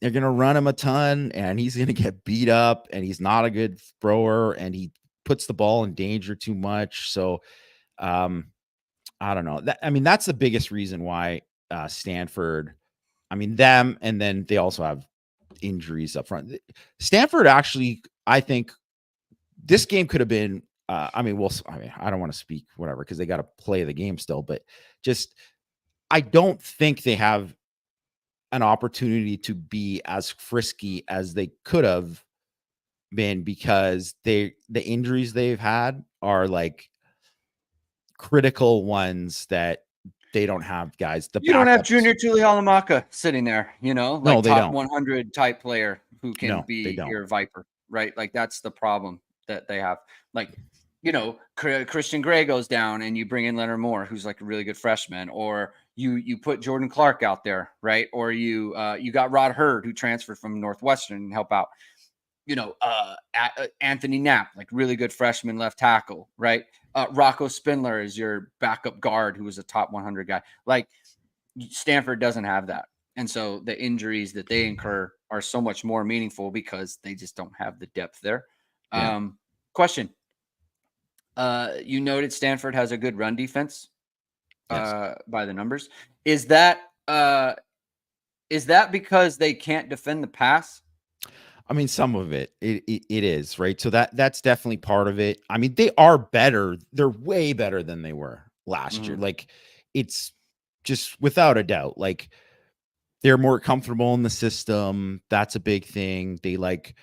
they're going to run him a ton and he's going to get beat up and he's not a good thrower and he puts the ball in danger too much. So, um, I don't know. That's the biggest reason why Stanford, them, and then they also have injuries up front. Stanford actually, I think this game could have been. I don't want to speak whatever because they got to play the game still, but just I don't think they have an opportunity to be as frisky as they could have been because the injuries they've had are like critical ones that they don't have guys, the You don't have backups. Junior Tuihalamaka sitting there, No, like they top don't. 100 type player who can No, they be don't. your Viper, right? Like that's the problem that they have. Like, Christian Gray goes down and you bring in Leonard Moore, who's like a really good freshman, or you put Jordan Clark out there, right? Or you got Rod Hurd who transferred from Northwestern and help out. Anthony Knapp, like really good freshman left tackle, right? Rocco Spindler is your backup guard who was a top 100 guy. Like Stanford doesn't have that. And so the injuries that they incur are so much more meaningful because they just don't have the depth there. Yeah. Question. You noted Stanford has a good run defense Yes. by the numbers. Is that because they can't defend the pass? Some of it is, right? So that's definitely part of it. They are better. They're way better than they were last year. Mhm. Like it's just without a doubt. Like they're more comfortable in the system. That's a big thing. They like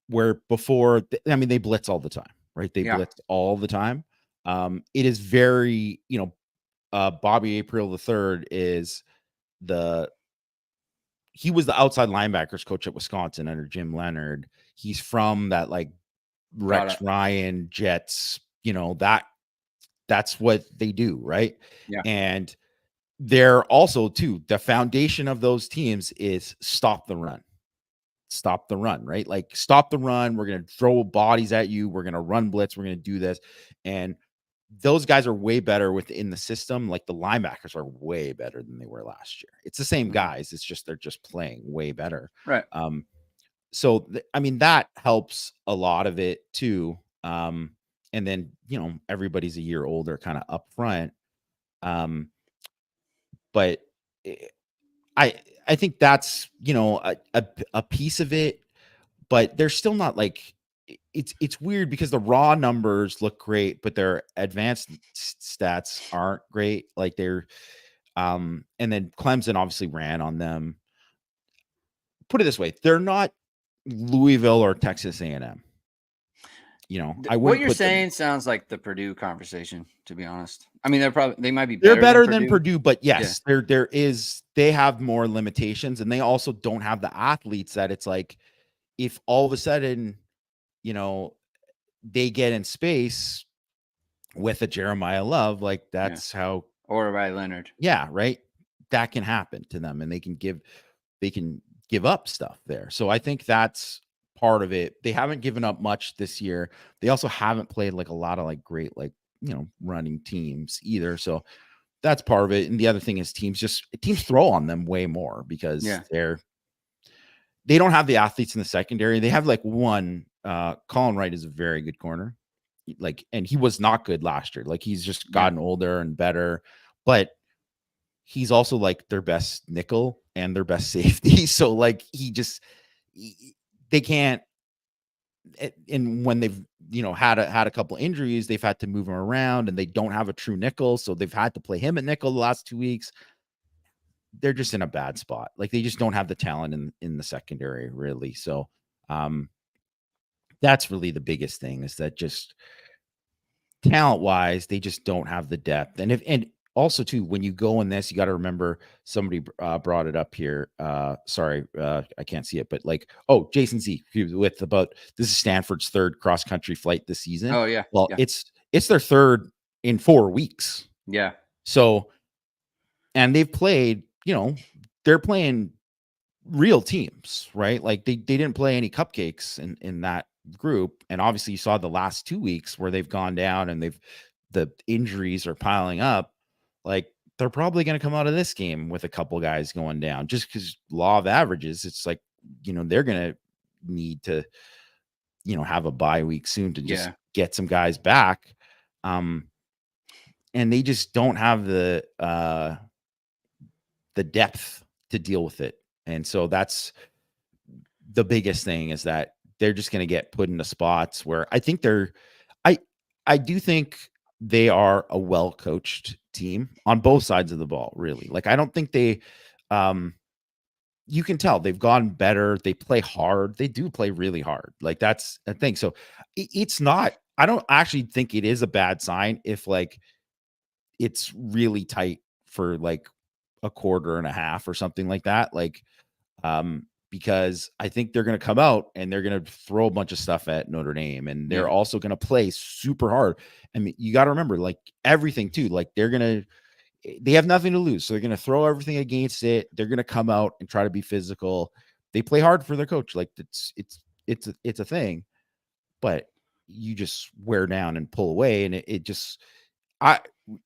where before, they blitz all the time, right? They Yeah, blitz all the time. It is very, Bobby April the third is the he was the outside linebackers coach at Wisconsin under Jim Leonard. He's from that like got Rex it. Ryan Jets, that's what they do, right? Yeah. And they're also too the foundation of those teams is stop the run. Stop the run, right? Like stop the run. We're going to throw bodies at you. We're going to run blitz. We're going to do this. And those guys are way better within the system. Like the linebackers are way better than they were last year. It's the same Mhm. guys. It's just they're just playing way better. Right. So that helps a lot of it too. And then everybody's a year older, kind of up front. But eh, I I think that's a piece of it, but they're still not like it's weird because the raw numbers look great, but their advanced stats aren't great. Like they're and then Clemson obviously ran on them. Put it this way, they're not Louisville or Texas A&M. I What wouldn't you're put them. saying sounds like the Purdue conversation, to be honest. I mean, they might be They're better than better than Purdue. Purdue, but Yeah, yes, they have more limitations, and they also don't have the athletes that it's like if all of a sudden, you know, they get in space with a Jeremiah Love, like yeah. that's how, Or Riley Leonard. yeah, right. That can happen to them, and they can give up stuff there. So I think that's part of it. They haven't given up much this year. They also haven't played like a lot of like great like running teams either. So that's part of it. And the other thing is teams throw on them way more because Yeah, they don't have the athletes in the secondary. They have like one. Colin Wright is a very good corner, like, and he was not good last year. Like he's just yeah, gotten older and better, but he's also like their best nickel and their best safety. So like they can't. And when they've had a couple injuries, they've had to move him around, and they don't have a true nickel, so they've had to play him at nickel the last 2 weeks. They're just in a bad spot. Like they just don't have the talent in the secondary really. So that's really the biggest thing is that just talent wise, they just don't have the depth. And also too, when you go in this, you got to remember somebody brought it up here. Sorry, I can't see it, but like, oh, Jason Z with about this is Stanford's third cross country flight this season. oh yeah, Well, yeah, it's their third in 4 weeks. yeah, So, and they've played, they're playing real teams, right? Like they didn't play any cupcakes in that group. And obviously you saw the last 2 weeks where they've gone down and the injuries are piling up. Like they're probably going to come out of this game with a couple guys going down just because law of averages. It's like, they're going to need to, have a bye week soon to just yeah. get some guys back. And they just don't have the depth to deal with it. And so that's the biggest thing is that they're just going to get put into spots where I think I I do think they are a well coached team on both sides of the ball, really. Like I don't think um you can tell they've gone better. They play hard. They do play really hard. Like that's a thing. So it's not, I don't actually think it is a bad sign if like it's really tight for like a quarter and a half or something like that. Like because I think they're going to come out and they're going to throw a bunch of stuff at Notre Dame, and they're Yeah. also going to play super hard. I mean, you got to remember, like everything too. Like they have nothing to lose, so they're going to throw everything against it. They're going to come out and try to be physical. They play hard for their coach. Like it's a thing, but you just wear down and pull away, and it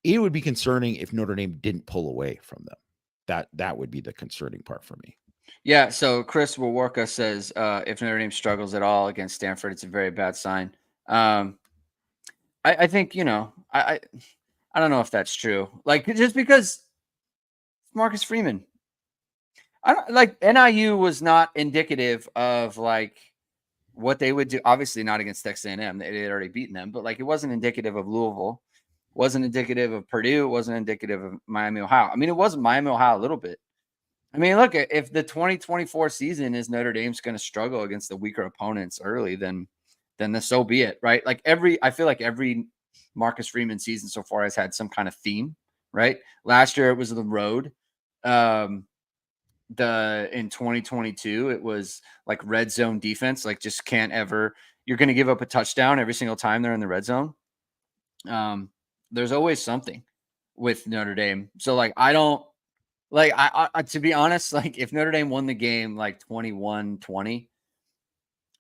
would be concerning if Notre Dame didn't pull away from them. That would be the concerning part for me. Yeah, so Chris Waworka says if Notre Dame struggles at all against Stanford, it's a very bad sign. I think I don't know if that's true. Like just because Marcus Freeman, I don't like NIU was not indicative of like what they would do. Obviously, not against Texas A&M; they had already beaten them. But like it wasn't indicative of Louisville, wasn't indicative of Purdue, wasn't indicative of Miami, Ohio. I mean, it was Miami, Ohio a little bit. I mean, look, if the 2024 season is Notre Dame's going to struggle against the weaker opponents early, then so be it, right? Like I feel like every Marcus Freeman season so far has had some kind of theme, right? Last year it was the road. In 2022 it was like red zone defense, like just can't ever. You're going to give up a touchdown every single time they're in the red zone. There's always something with Notre Dame, so like I don't. Like, I to be honest, like if Notre Dame won the game like 21-20,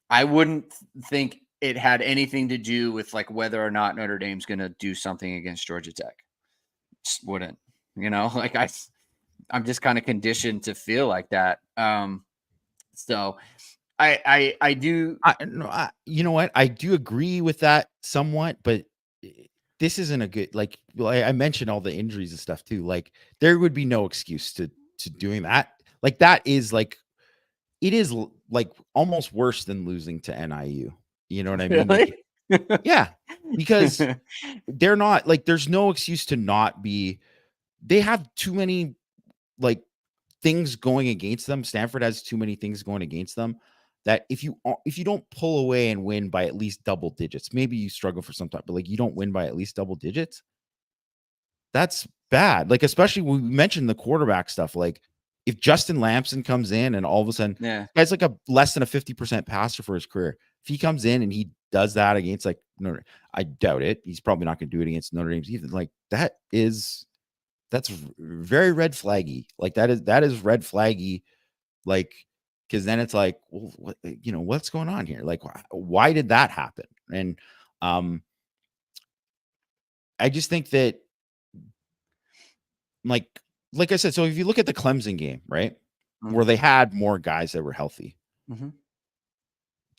I wouldn't think it had anything to do with like whether or not Notre Dame's going to do something against Georgia Tech. Just wouldn't, like I'm just kind of conditioned to feel like that. So I do. No, you know what? I do agree with that somewhat, but this isn't a good, like I mentioned all the injuries and stuff too. Like there would be no excuse to doing that. Like that is like, it is like almost worse than losing to NIU. You know what I mean? Really? Yeah, because they're not like there's no excuse to not be. They have too many like things going against them. Stanford has too many things going against them that if you don't pull away and win by at least double digits, maybe you struggle for some time, but like you don't win by at least double digits, that's bad. Like especially when we mentioned the quarterback stuff. Like if Justin Lamson comes in and all of a sudden Yeah. guy's like a less than a 50% passer for his career. If he comes in and he does that against like Notre, I doubt it. He's probably not going to do it against Notre Dame's even. Like that's very red flaggy. Like that is red flaggy. Like because then it's like, well, what's going on here? Like why did that happen? And um, I just think that like like I said, so if you look at the Clemson game, right, where they had more guys that were healthy, Mm-hmm.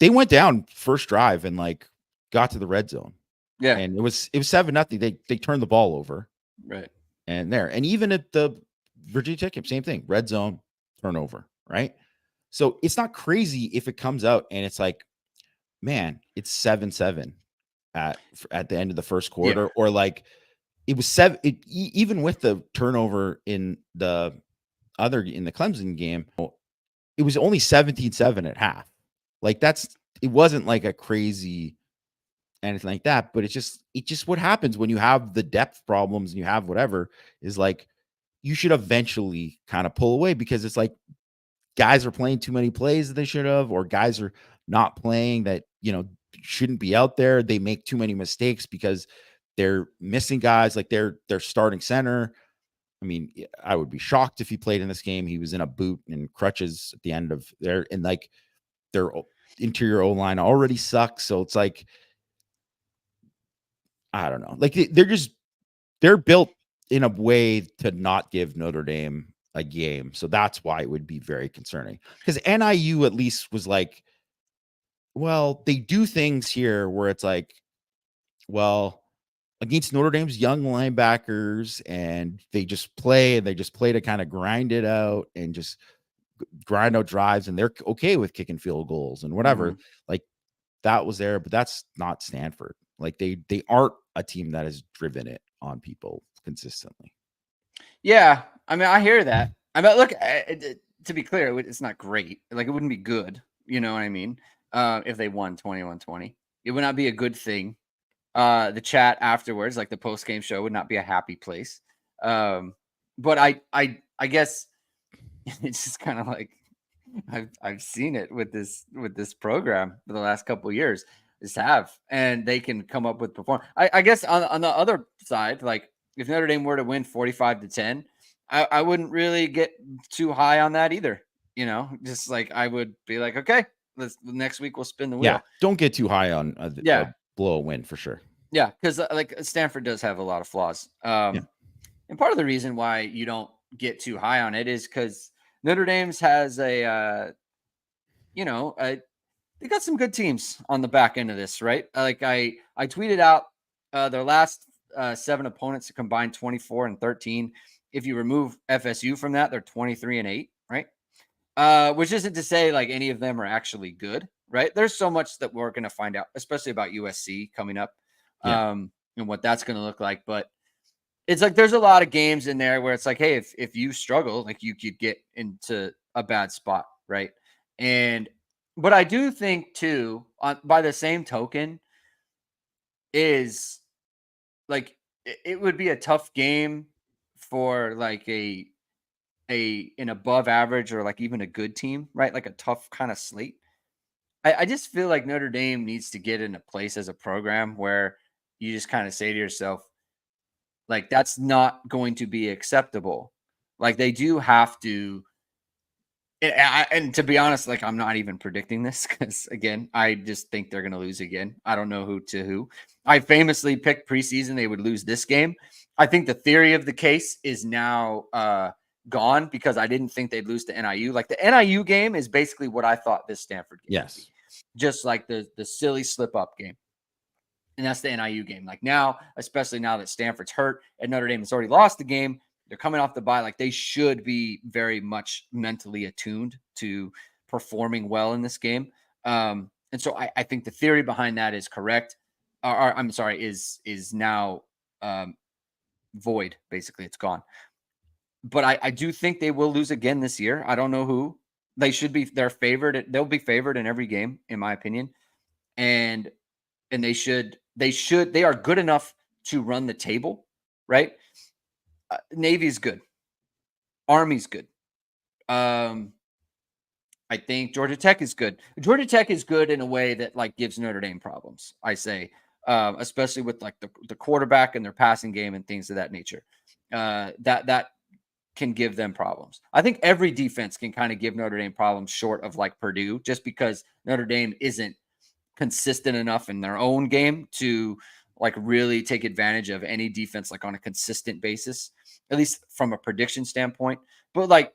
they went down first drive and like got to the red zone, Yeah. and it was 7-0. They turned the ball over, Right. and even at the Virginia Tech game, same thing, red zone turnover, right? So it's not crazy if it comes out and it's like, man, it's 7-7 at the end of the first Yeah. quarter, or like it was seven. Even with the turnover in the Clemson game, it was only 17-7 at half. Like it wasn't like a crazy anything like that, but it's just what happens when you have the depth problems and you have whatever is like you should eventually kind of pull away because it's like guys are playing too many plays that they should have, or guys are not playing that, shouldn't be out there. They make too many mistakes because they're missing guys like their starting center. I mean, I would be shocked if he played in this game. He was in a boot and crutches at the end of there, and like their interior O line already sucks. So it's like, I don't know. Like they're built in a way to not give Notre Dame a game. So that's why it would be very concerning. Because NIU at least was like, well, they do things here where it's like, well, against Notre Dame's young linebackers, and they just play to kind of grind it out and just grind out drives, and they're okay with kicking field goals and whatever. Mm-hmm. Like that was there, but that's not Stanford. Like they aren't a team that has driven it on people consistently. Yeah. I mean, I hear that. I mean, look, to be clear, it's not great. Like, it wouldn't be good. You know what I mean? If they won 21-20, it would not be a good thing. The chat afterwards, like the post game show, would not be a happy place. But I guess it's just kind of like I've seen it with this program for the last couple of years. Just have, and they can come up with perform. I guess on the other side, like if Notre Dame were to win 45-10, I wouldn't really get too high on that either. Just like I would be like, okay, next week we'll spin the Yeah, wheel. don't get too high on a Yeah, blow win for sure. yeah, because like Stanford does have a lot of flaws. Yeah. And part of the reason why you don't get too high on it is because Notre Dame's has they got some good teams on the back end of this, right? Like I tweeted out their last 7 opponents combined 24-13. If you remove FSU from that, they're 23-8, right? Which isn't to say like any of them are actually good, right? There's so much that we're going to find out, especially about USC coming up, Yeah. and what that's going to look like. But it's like there's a lot of games in there where it's like, hey, if you struggle, like you could get into a bad spot, right? And but I do think too, by the same token, is like it would be a tough game for like an above average or like even a good team, right? Like a tough kind of slate. I just feel like Notre Dame needs to get in a place as a program where you just kind of say to yourself, like, that's not going to be acceptable. Like, they do have to. And to be honest, like, I'm not even predicting this because, again, I just think they're going to lose again. I don't know who to who. I famously picked preseason they would lose this game. I think the theory of the case is now gone because I didn't think they'd lose to NIU. Like, the NIU game is basically what I thought this Stanford game would be. Yes. Just like the silly slip up game. And that's the NIU game. Like now, especially now that Stanford's hurt and Notre Dame has already lost the game, they're coming off the bye. Like they should be very much mentally attuned to performing well in this game. And so I think the theory behind that is correct. Or I'm sorry, is now void. Basically, it's gone. But I do think they will lose again this year. I don't know who. They should be. They're favored. They'll be favored in every game, in my opinion. And they should. They are good enough to run the table, right? Navy's good. Army's good. I think Georgia Tech is good. Georgia Tech is good in a way that like gives Notre Dame problems. I say, especially with like the quarterback and their passing game and things of that nature. That can give them problems. I think every defense can kind of give Notre Dame problems short of like Purdue, just because Notre Dame isn't consistent enough in their own game to like really take advantage of any defense like on a consistent basis, at least from a prediction standpoint. But like,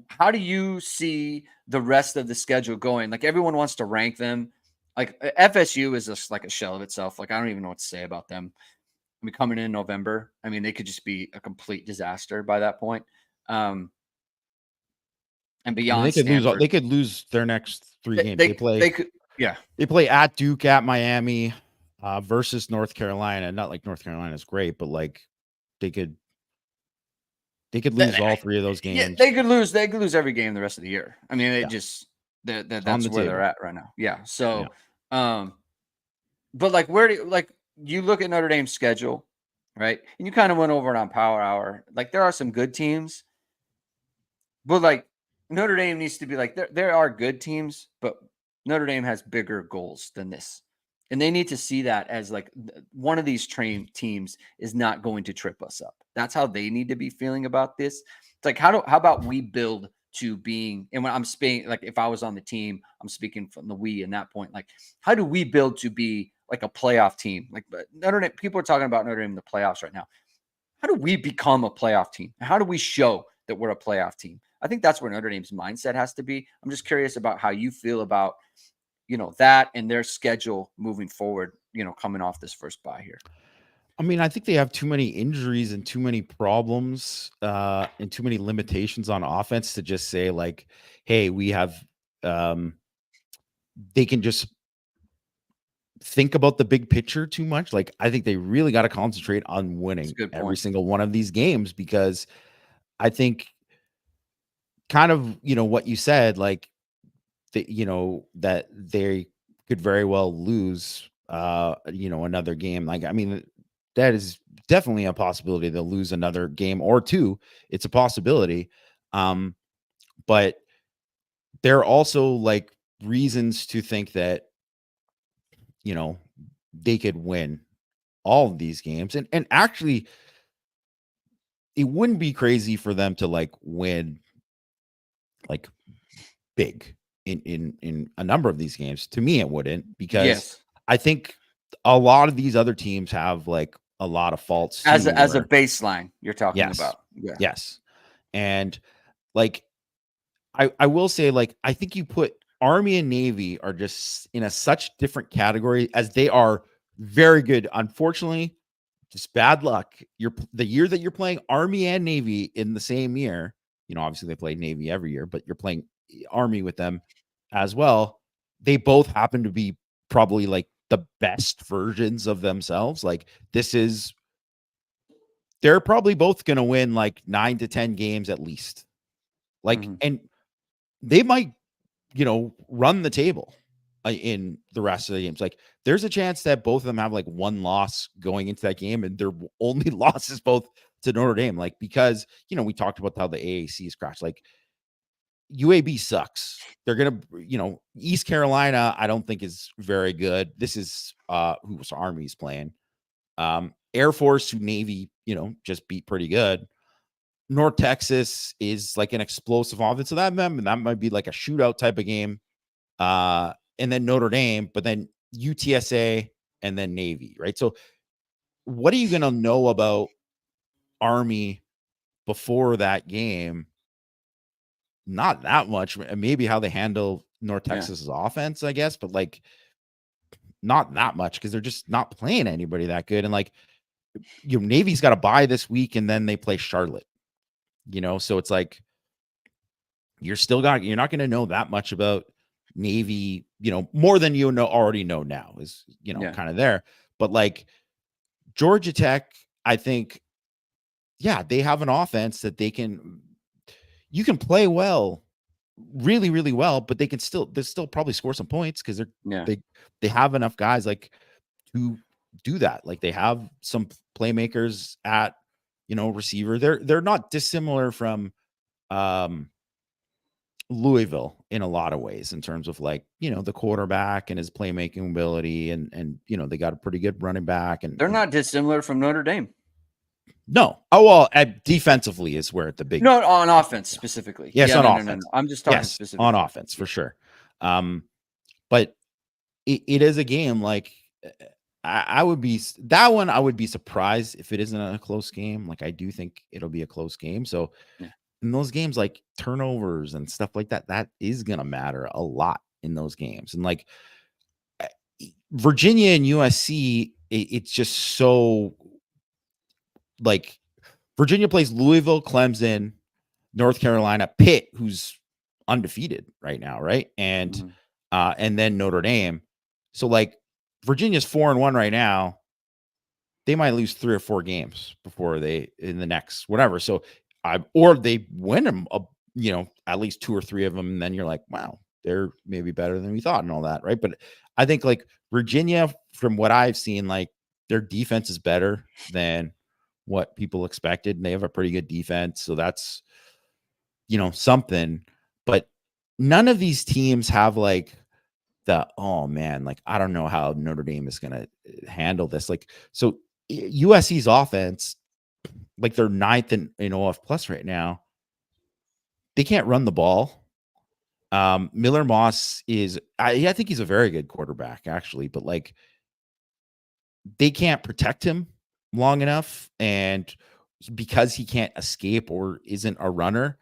how do you see the rest of the schedule going? Like everyone wants to rank them. Like FSU is just like a shell of itself. Like I don't even know what to say about them. I mean, coming in November, I mean, they could just be a complete disaster by that point. And I mean, beyond Stanford, they could lose their next 3 games. they could, yeah. They play at Duke, at Miami, versus North Carolina. Not like North Carolina is great, but like they could lose all 3 of those Yeah, games. they could lose. They could lose every game the rest of the year. I mean, Yeah. that's where they're at right now. Yeah. So, but like, where do you look at Notre Dame's schedule, right? And you kind of went over it on Power Hour. Like, there are some good teams, but like Notre Dame needs to be like there are good teams, but Notre Dame has bigger goals than this. And they need to see that as like one of these train teams is not going to trip us up. That's how they need to be feeling about this. It's like how about we build to being, and when I'm speaking, like if I was on the team, I'm speaking from the we in that point. Like, how do we build to be like a playoff team? Like Notre Dame, people are talking about Notre Dame in the playoffs right now. How do we become a playoff team? How do we show that we're a playoff team? I think that's where Notre Dame's mindset has to be. I'm just curious about how you feel about, that and their schedule moving forward, coming off this first bye here. I mean, I think they have too many injuries and too many problems, and too many limitations on offense to just say like, hey, we have, they can just think about the big picture too much. Like, I think they really got to concentrate on winning every single one of these games, because I think kind of, what you said, like, that they could very well lose, another game. Like, I mean, that is definitely a possibility. They'll lose another game or 2. It's a possibility. But there are also like reasons to think that, they could win all of these games. And actually, it wouldn't be crazy for them to like win like big in a number of these games. To me, it wouldn't, because I think a lot of these other teams have like a lot of faults as a baseline you're talking about. Yes. And like, I will say, like, I think you put Army and Navy are just in such different category, as they are very good. Unfortunately, just bad luck. The year that you're playing Army and Navy in the same year, obviously they play Navy every year, but you're playing Army with them as well. They both happen to be probably like the best versions of themselves. Like, they're probably both going to win like 9 to 10 games at least. Like, and they might, run the table in the rest of the games. Like, there's a chance that both of them have like one loss going into that game, and their only losses both to Notre Dame. Like, because, we talked about how the AAC is crashed. Like, UAB sucks. They're going to, East Carolina, I don't think is very good. This is who's Army's playing. Air Force, who Navy, just beat pretty good. North Texas is like an explosive offense. So that might be like a shootout type of game. And then Notre Dame, but then UTSA and then Navy, right? So what are you going to know about Army before that game? Not that much. Maybe how they handle North Texas's offense, I guess, but like not that much, because they're just not playing anybody that good. And like, Navy's got to bye this week, and then they play Charlotte. So it's like you're not going to know that much about Navy, more than already know now is, Yeah. kind of there. But like Georgia Tech, I think, yeah, they have an offense that you can play well, really, really well, but they still probably score some points because Yeah. they have enough guys like to do that. Like they have some playmakers at, receiver. They're not dissimilar from Louisville in a lot of ways in terms of like, the quarterback and his playmaking ability and they got a pretty good running back They're and not dissimilar from Notre Dame. no. Oh, well, defensively is where the big No, on offense specifically. yes, Yeah, on no. offense. I'm just talking Yes, on specifically. offense for sure. But it is a game like I would be that one. I would be surprised if it isn't a close game. Like I do think it'll be a close game. So Yeah. in those games, like turnovers and stuff like that, that is gonna matter a lot in those games. And like eh, Virginia and USC, it's just so like Virginia plays Louisville, Clemson, North Carolina, Pitt, who's undefeated right now, right? Mhm. And then Notre Dame. So like Virginia's 4-1 right now. They might lose 3 or 4 games before they in the next whatever. So or they win them, at least 2 or 3 of them, and then you're like, wow, they're maybe better than we thought and all that, right? But I think like Virginia, from what I've seen, like their defense is better than what people expected, and they have a pretty good defense. So that's something. But none of these teams have like oh man, like I don't know how Notre Dame is gonna handle this. Like so USC's offense, like they're ninth in OF plus right now. They can't run the ball. Miller Moss I think he's a very good quarterback, actually, but like they can't protect him long enough. And because he can't escape or isn't a runner,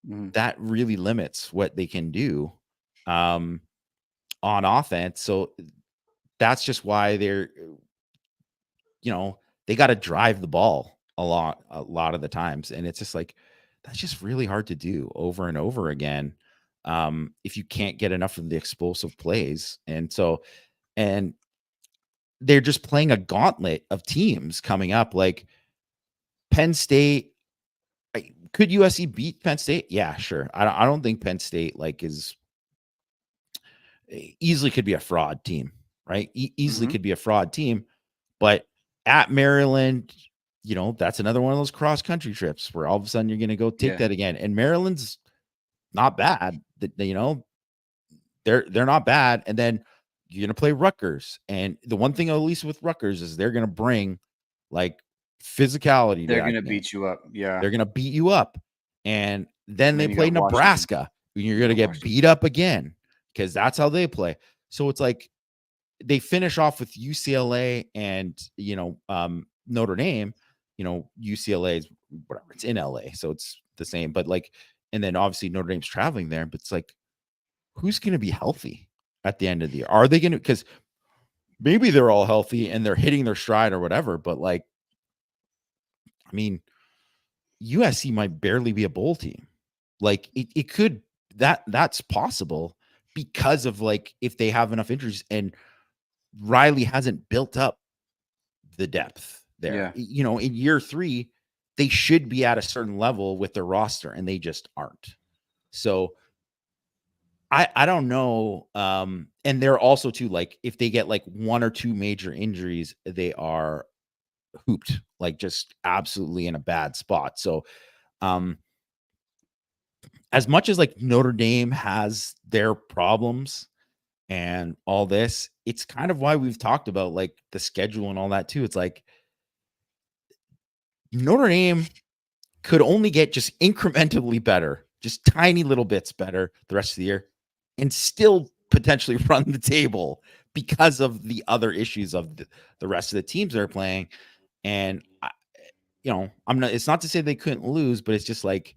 Mhm. that really limits what they can do um, on offense. So that's just why they got to drive the ball a lot of the times. And it's just like, that's just really hard to do over and over again. If you can't get enough of the explosive plays. And they're just playing a gauntlet of teams coming up. Like Penn State, could USC beat Penn State? Yeah, sure. I don't think Penn State like is easily could be a fraud team, right? Easily Mhm. could be a fraud team, but at Maryland, that's another one of those cross country trips where all of a sudden you're going to go take Yeah. that again. And Maryland's not bad. They're not bad. And then you're going to play Rutgers. And the one thing, at least with Rutgers, is they're going to bring like physicality to They're that gonna game. beat you up. Yeah. They're going to beat you up. And then And they then you play got Washington. Nebraska, and you're You going to got get Washington. beat up again because that's how they play. So it's like they finish off with UCLA and Notre Dame. UCLA is whatever, it's in LA, so it's the same. But like, and then obviously Notre Dame's traveling there. But it's like, who's going to be healthy at the end of the year? Are they going to? Because maybe they're all healthy and they're hitting their stride or whatever. But like, I mean, USC might barely be a bowl team. Like it could that's possible because of like if they have enough injuries and Riley hasn't built up the depth there. Yeah. In year 3, they should be at a certain level with their roster and they just aren't. So I don't know. And they're also too like if they get like 1 or 2 major injuries, they are hooped, like just absolutely in a bad spot. So um as much as like Notre Dame has their problems and all this, it's kind of why we've talked about like the schedule and all that too. It's like Notre Dame could only get just incrementally better, just tiny little bits better the rest of the year, and still potentially run the table because of the other issues of the rest of the teams they're playing. And I'm not. It's not to say they couldn't lose, but it's just like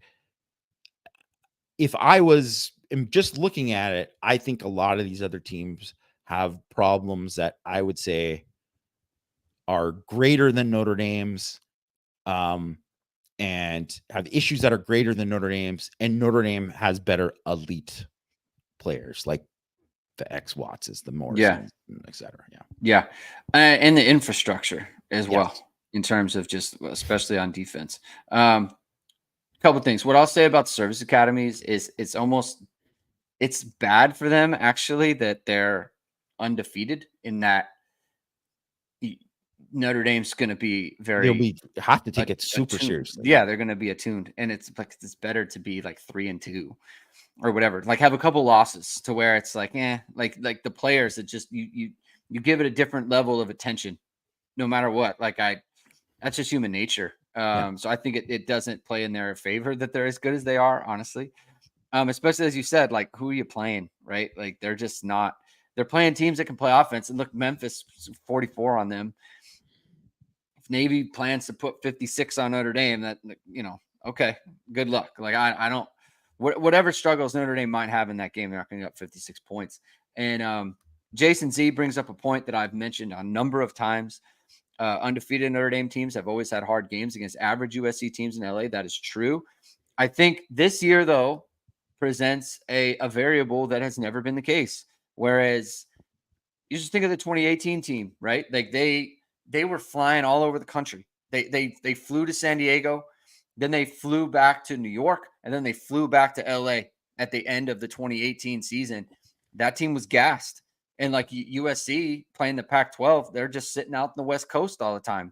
if I am just looking at it, I think a lot of these other teams have problems that I would say are greater than Notre Dame's. And have issues that are greater than Notre Dame's, and Notre Dame has better elite players. Like the X Wattses, the Yeah. Morrisons, etc. Yeah. Yeah. And the infrastructure as well, Yes. in terms of just, especially on defense. Couple things. What I'll say about service academies is it's bad for them actually that they're undefeated, in that y- Notre Dame's going to be They'll very be have to take it super attuned. seriously. Yeah, they're going to be attuned, and it's like it's better to be like 3-2 or whatever. Like have a couple losses to where it's like, like the players that just you give it a different level of attention, no matter what. That's just human nature. Yeah. So I think it doesn't play in their favor that they're as good as they are, honestly. Especially as you said, like who are you playing, right? Like they're just not. They're playing teams that can play offense. And look, Memphis 44 on them. If Navy plans to put 56 on Notre Dame, that okay, good luck. Like I don't. Whatever struggles Notre Dame might have in that game, they're not going to get up 56 points. And Jason Z brings up a point that I've mentioned a number of times. Undefeated Notre Dame teams have always had hard games against average USC teams in LA. That is true. I think this year, though, presents a variable that has never been the case. Whereas you just think of the 2018 team, right? Like they were flying all over the country. They flew to San Diego, then they flew back to New York, and then they flew back to LA at the end of the 2018 season. That team was gassed. And like USC playing the Pac-12, they're just sitting out in the West Coast all the time,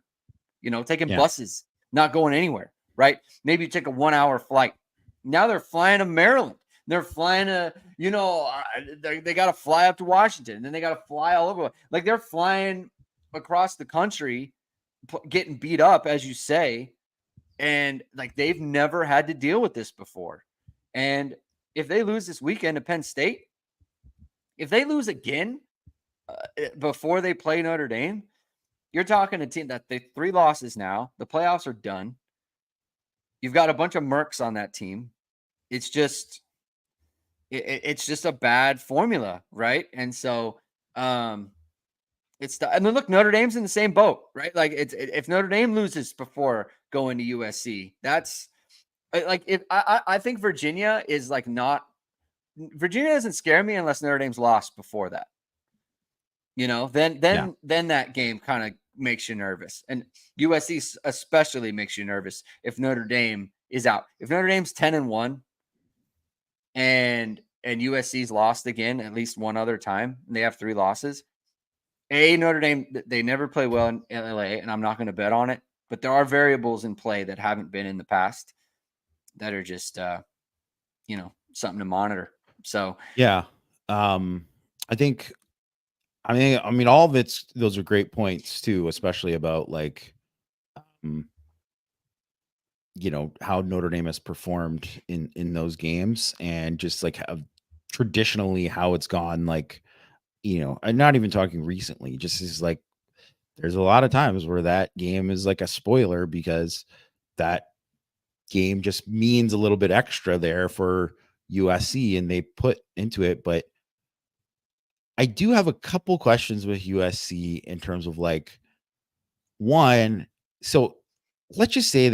taking Yeah. buses, not going anywhere, right? Maybe you take a 1-hour flight. Now they're flying to Maryland. They're flying to, they got to fly up to Washington, and then they got to fly all over. Like they're flying across the country, getting beat up, as you say. And like they've never had to deal with this before. And if they lose this weekend to Penn State, if they lose again before they play Notre Dame, you're talking a team that they 3 losses now. The playoffs are done. You've got a bunch of mercs on that team. It's just it's just a bad formula, right? And so and then look, Notre Dame's in the same boat, right? Like if Notre Dame loses before going to USC, that's like if I think Virginia is like not. Virginia doesn't scare me unless Notre Dame's lost before that. Then that game kind of makes you nervous, and USC especially makes you nervous if Notre Dame is out. If Notre Dame's 10-1 and USC's lost again at least one other time, and they have 3 losses. Notre Dame, they never play well in LA, and I'm not going to bet on it, but there are variables in play that haven't been in the past that are just something to monitor. So Yeah. I think I mean all of those are great points too, especially about like um, how Notre Dame has performed in those games, and just like how traditionally how it's gone, like I'm not even talking recently, just is like there's a lot of times where that game is like a spoiler because that game just means a little bit extra there for USC and they put into it. But I do have a couple questions with USC in terms of like one. So let's just say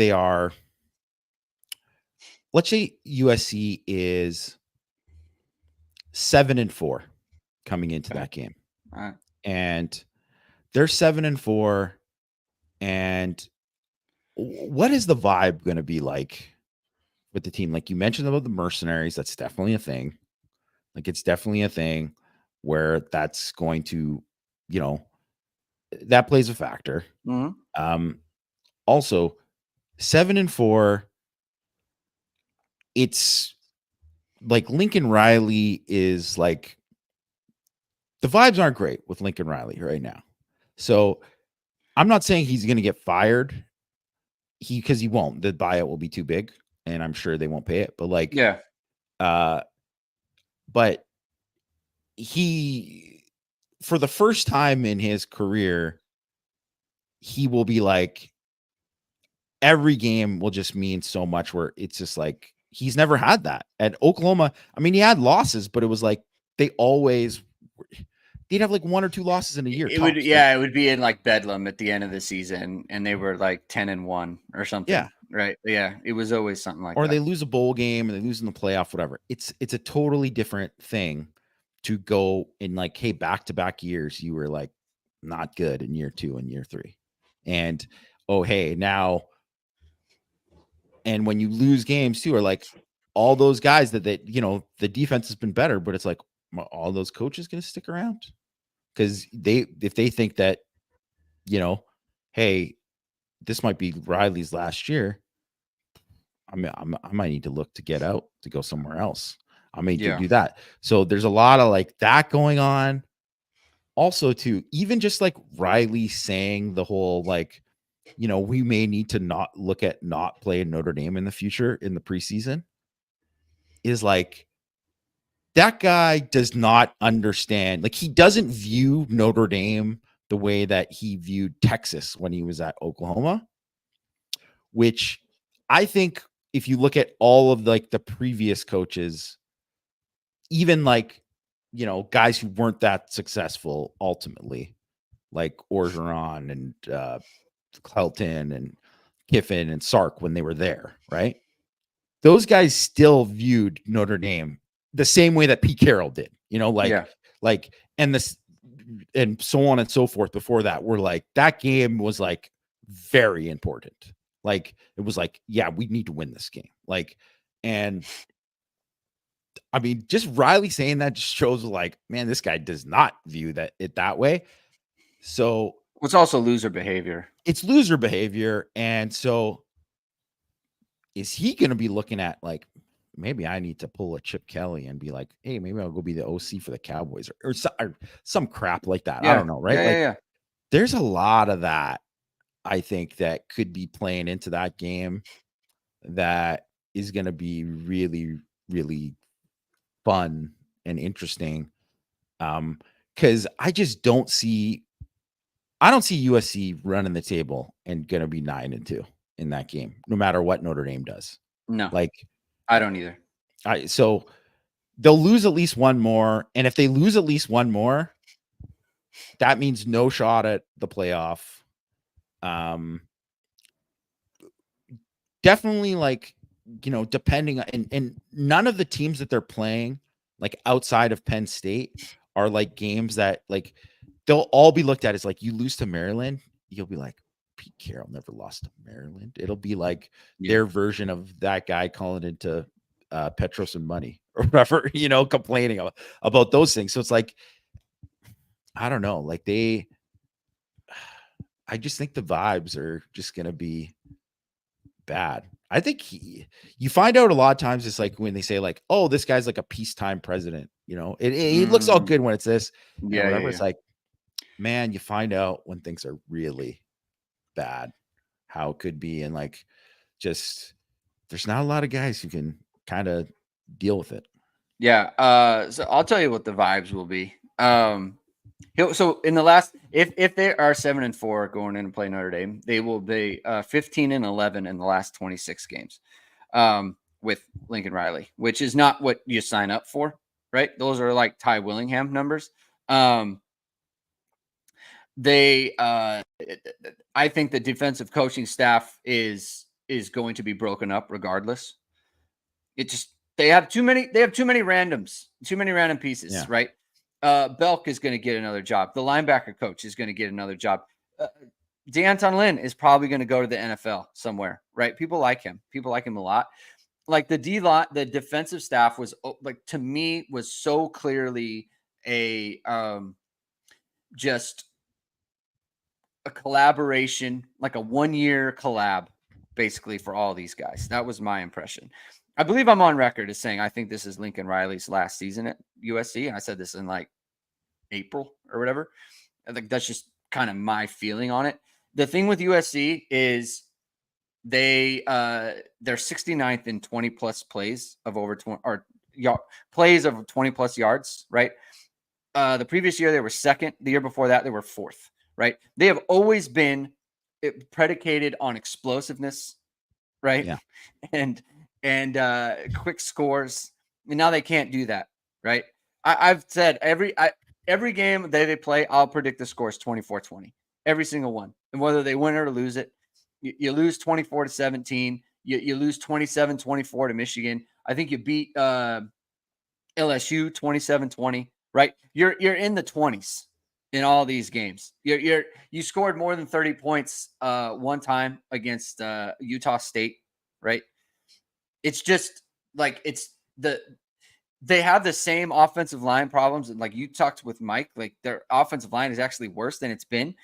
let's say USC is 7-4 coming into okay. that game. All right. And they're 7-4. And what is the vibe going to be like with the team? Like you mentioned about the mercenaries, that's definitely a thing. Like it's definitely a thing where that's going to, that plays a factor. Mm-hmm. Also 7-4, it's like Lincoln Riley is like, the vibes aren't great with Lincoln Riley right now. So I'm not saying he's going to get fired. Because he won't. The buyout will be too big, and I'm sure they won't pay it. But like, Yeah. But he, for the first time in his career, he will be like, every game will just mean so much, where it's just like he's never had that at Oklahoma. I mean, he had losses, but it was like they'd have like 1 or 2 losses in a year. It would, Tops. it would be in like Bedlam at the end of the season, and they were like 10-1 or something. Yeah. Right. Yeah. It was always something like Or that. they lose a bowl game and they lose in the playoff, whatever. It's a totally different thing to go in like, hey, back-to-back years, you were like not good in year 2 and year 3. And oh, hey, now, and when you lose games too, are like all those guys that the defense has been better, but it's like, are all those coaches going to stick around? Because if they think that, hey, this might be Riley's last year, I might need to look to get out to go somewhere else. I may need to do that. So there's a lot of like that going on. Also, too, even just like Riley saying the whole like, we may need to not play Notre Dame in the future in the preseason, is like, that guy does not understand. Like, he doesn't view Notre Dame the way that he viewed Texas when he was at Oklahoma, which I think if you look at all of like the previous coaches, even like, guys who weren't that successful ultimately, like Orgeron and Chelton and Kiffin and Sark when they were there, right? Those guys still viewed Notre Dame the same way that Pete Carroll did, and this and so on and so forth before that, were like, that game was like very important. Like, it was like, yeah, we need to win this game. Like, and I mean, just Riley saying that just shows like, man, this guy does not view it that way. So it's also loser behavior. It's loser behavior. And so is he going to be looking at like, maybe I need to pull a Chip Kelly and be like, hey, maybe I'll go be the OC for the Cowboys or some crap like that. Yeah. I don't know. Right. There's a lot of that, I think, that could be playing into that game that is going to be really, really fun and interesting. Cause I don't see USC running the table and going to be 9-2 in that game, no matter what Notre Dame does. No, like I don't either. So they'll lose at least one more. And if they lose at least one more, that means no shot at the playoff. Definitely, like, depending on, and none of the teams that they're playing, like outside of Penn State, are like games that like they'll all be looked at as like, you lose to Maryland, you'll be like, Pete Carroll never lost to Maryland. It'll be like their version of that guy calling into Petros and Money or whatever, complaining about those things. So it's like, I don't know, like I just think the vibes are just going to be bad. I think you find out a lot of times, it's like when they say like, oh, this guy's like a peacetime president, it looks all good when it's this and whatever. It's like, man, you find out when things are really bad, how it could be. And like, just, there's not a lot of guys who can kind of deal with it. Yeah. So I'll tell you what the vibes will be. So in the last, if they are 7-4 going in and play Notre Dame, they will be 15-11 in the last 26 games with Lincoln Riley, which is not what you sign up for, right? Those are like Ty Willingham numbers. I think the defensive coaching staff is going to be broken up regardless. They have too many randoms, too many random pieces, right? Belk is going to get another job. The linebacker coach is going to get another job. D'Anton Lynn is probably going to go to the NFL somewhere, right? People like him. People like him a lot. Like the defensive staff was, like, to me, was so clearly just a collaboration, like a 1-year collab, basically, for all these guys. That was my impression. I believe I'm on record as saying I think this is Lincoln Riley's last season at USC. And I said this in like April or whatever. I think that's just kind of my feeling on it. The thing with USC is they're 69th in 20 plus plays of over 20 or plays of 20 plus yards, right? The previous year they were second. The year before that they were fourth, right? They have always been predicated on explosiveness, right? Yeah. And quick scores. And now they can't do that, right? I've said every game that they play, I'll predict the score is 24-20. Every single one. And whether they win or lose it, you lose 24-17. You lose 27-24 to Michigan. I think you beat LSU 27-20, right? You're in the 20s in all these games. You scored more than 30 points one time against Utah State, right? It's just like they have the same offensive line problems. And like you talked with Mike, like their offensive line is actually worse than it's been.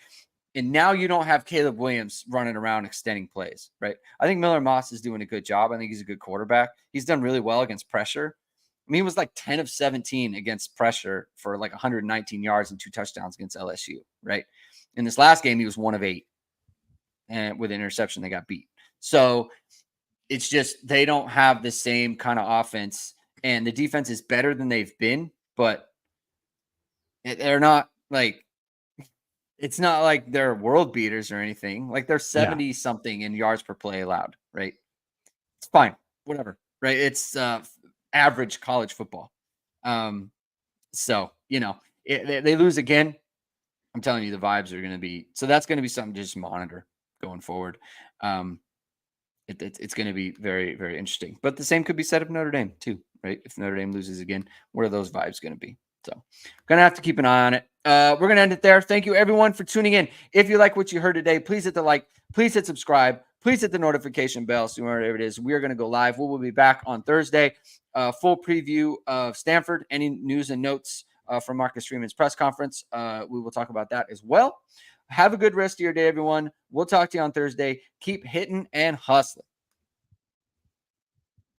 And now you don't have Caleb Williams running around extending plays, right? I think Miller Moss is doing a good job. I think he's a good quarterback. He's done really well against pressure. I mean, he was like 10 of 17 against pressure for like 119 yards and 2 touchdowns against LSU, right? In this last game, he was 1 of 8. And with an interception, they got beat. So it's just they don't have the same kind of offense. And the defense is better than they've been, but they're not like, it's not like they're world beaters or anything. Like they're 70 something in yards per play allowed, right? It's fine, whatever, right? It's average college football. So, they lose again. I'm telling you, the vibes are going to be, so that's going to be something to just monitor going forward. It's going to be very, very interesting. But the same could be said of Notre Dame too, right? If Notre Dame loses again, what are those vibes going to be? So going to have to keep an eye on it. We're going to end it there. Thank you, everyone, for tuning in. If you like what you heard today, please hit the like. Please hit subscribe. Please hit the notification bell so wherever it is, we are going to go live. We will be back on Thursday. Full preview of Stanford. Any news and notes from Marcus Freeman's press conference, we will talk about that as well. Have a good rest of your day, everyone. We'll talk to you on Thursday. Keep hitting and hustling.